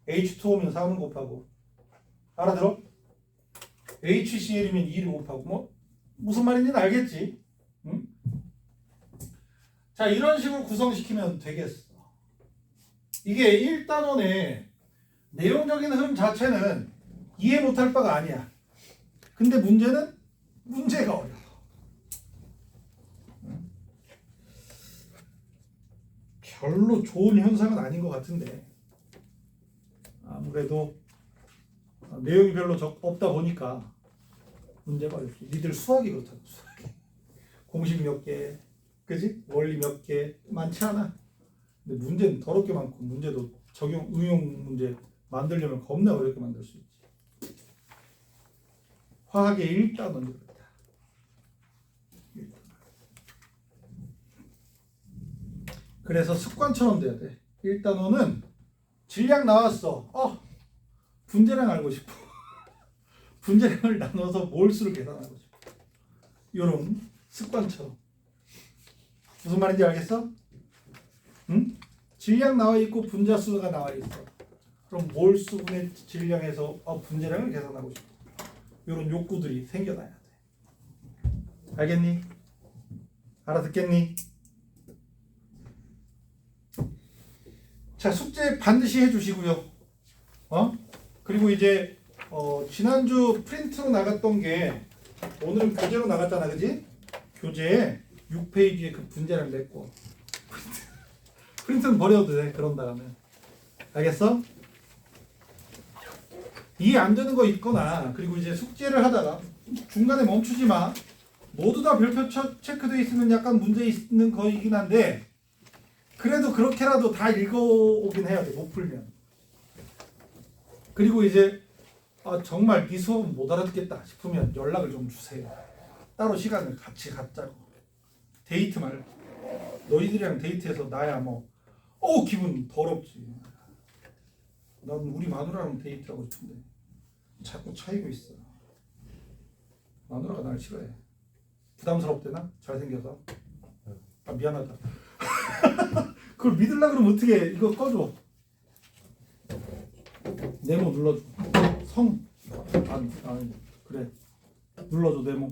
H2O면 3을 곱하고 알아들어? HCl이면 2를 곱하고 뭐 무슨 말인지는 알겠지? 응? 자, 이런 식으로 구성시키면 되겠어. 이게 1단원의 내용적인 흐름 자체는 이해 못할 바가 아니야. 근데 문제는 문제가 어려워. 별로 좋은 현상은 아닌 것 같은데 아무래도 내용이 별로 없다 보니까 문제가 어렵지. 니들 수학이 그렇다고. 수학이 공식 몇 개, 그지? 원리 몇 개 많지 않아. 근데 문제는 더럽게 많고 문제도 적용 응용 문제 만들려면 겁나 어렵게 만들 수 있지. 화학의 1단원이 그렇다. 그래서 습관처럼 돼야 돼. 1단원은 질량 나왔어. 분자량 알고 싶어. 분자량을 나눠서 몰수를 계산하고 싶어. 이런 습관처럼. 무슨 말인지 알겠어? 응? 질량 나와 있고 분자수가 나와 있어. 그럼 몰수분의 질량에서 분자량을 계산하고 싶어. 이런 욕구들이 생겨나야 돼. 알겠니? 알아듣겠니? 자, 숙제 반드시 해주시고요. 그리고 이제 지난주 프린트로 나갔던 게 오늘은 교재로 나갔잖아, 그지? 교재에 6페이지에 그 문제를 냈고 프린트는 버려도 돼. 그런 다음에 알겠어? 이해 안 되는 거 있거나 그리고 이제 숙제를 하다가 중간에 멈추지 마. 모두 다 별표 체크되어 있으면 약간 문제 있는 거이긴 한데 그래도 그렇게라도 다 읽어오긴 해야 돼. 못 풀면. 그리고 이제 정말 이 수업은 못 알아듣겠다 싶으면 연락을 좀 주세요. 따로 시간을 같이 갖자고. 데이트 말고. 너희들이랑 데이트해서 나야 뭐 기분 더럽지. 난 우리 마누라랑 데이트하고 싶은데 자꾸 차이고 있어. 마누라가 날 싫어해. 부담스럽대나? 잘생겨서. 미안하다. 그걸 믿으려고 그러면 어떻게 이거 꺼줘. 네모 눌러줘. 아니 그래. 눌러줘 네모.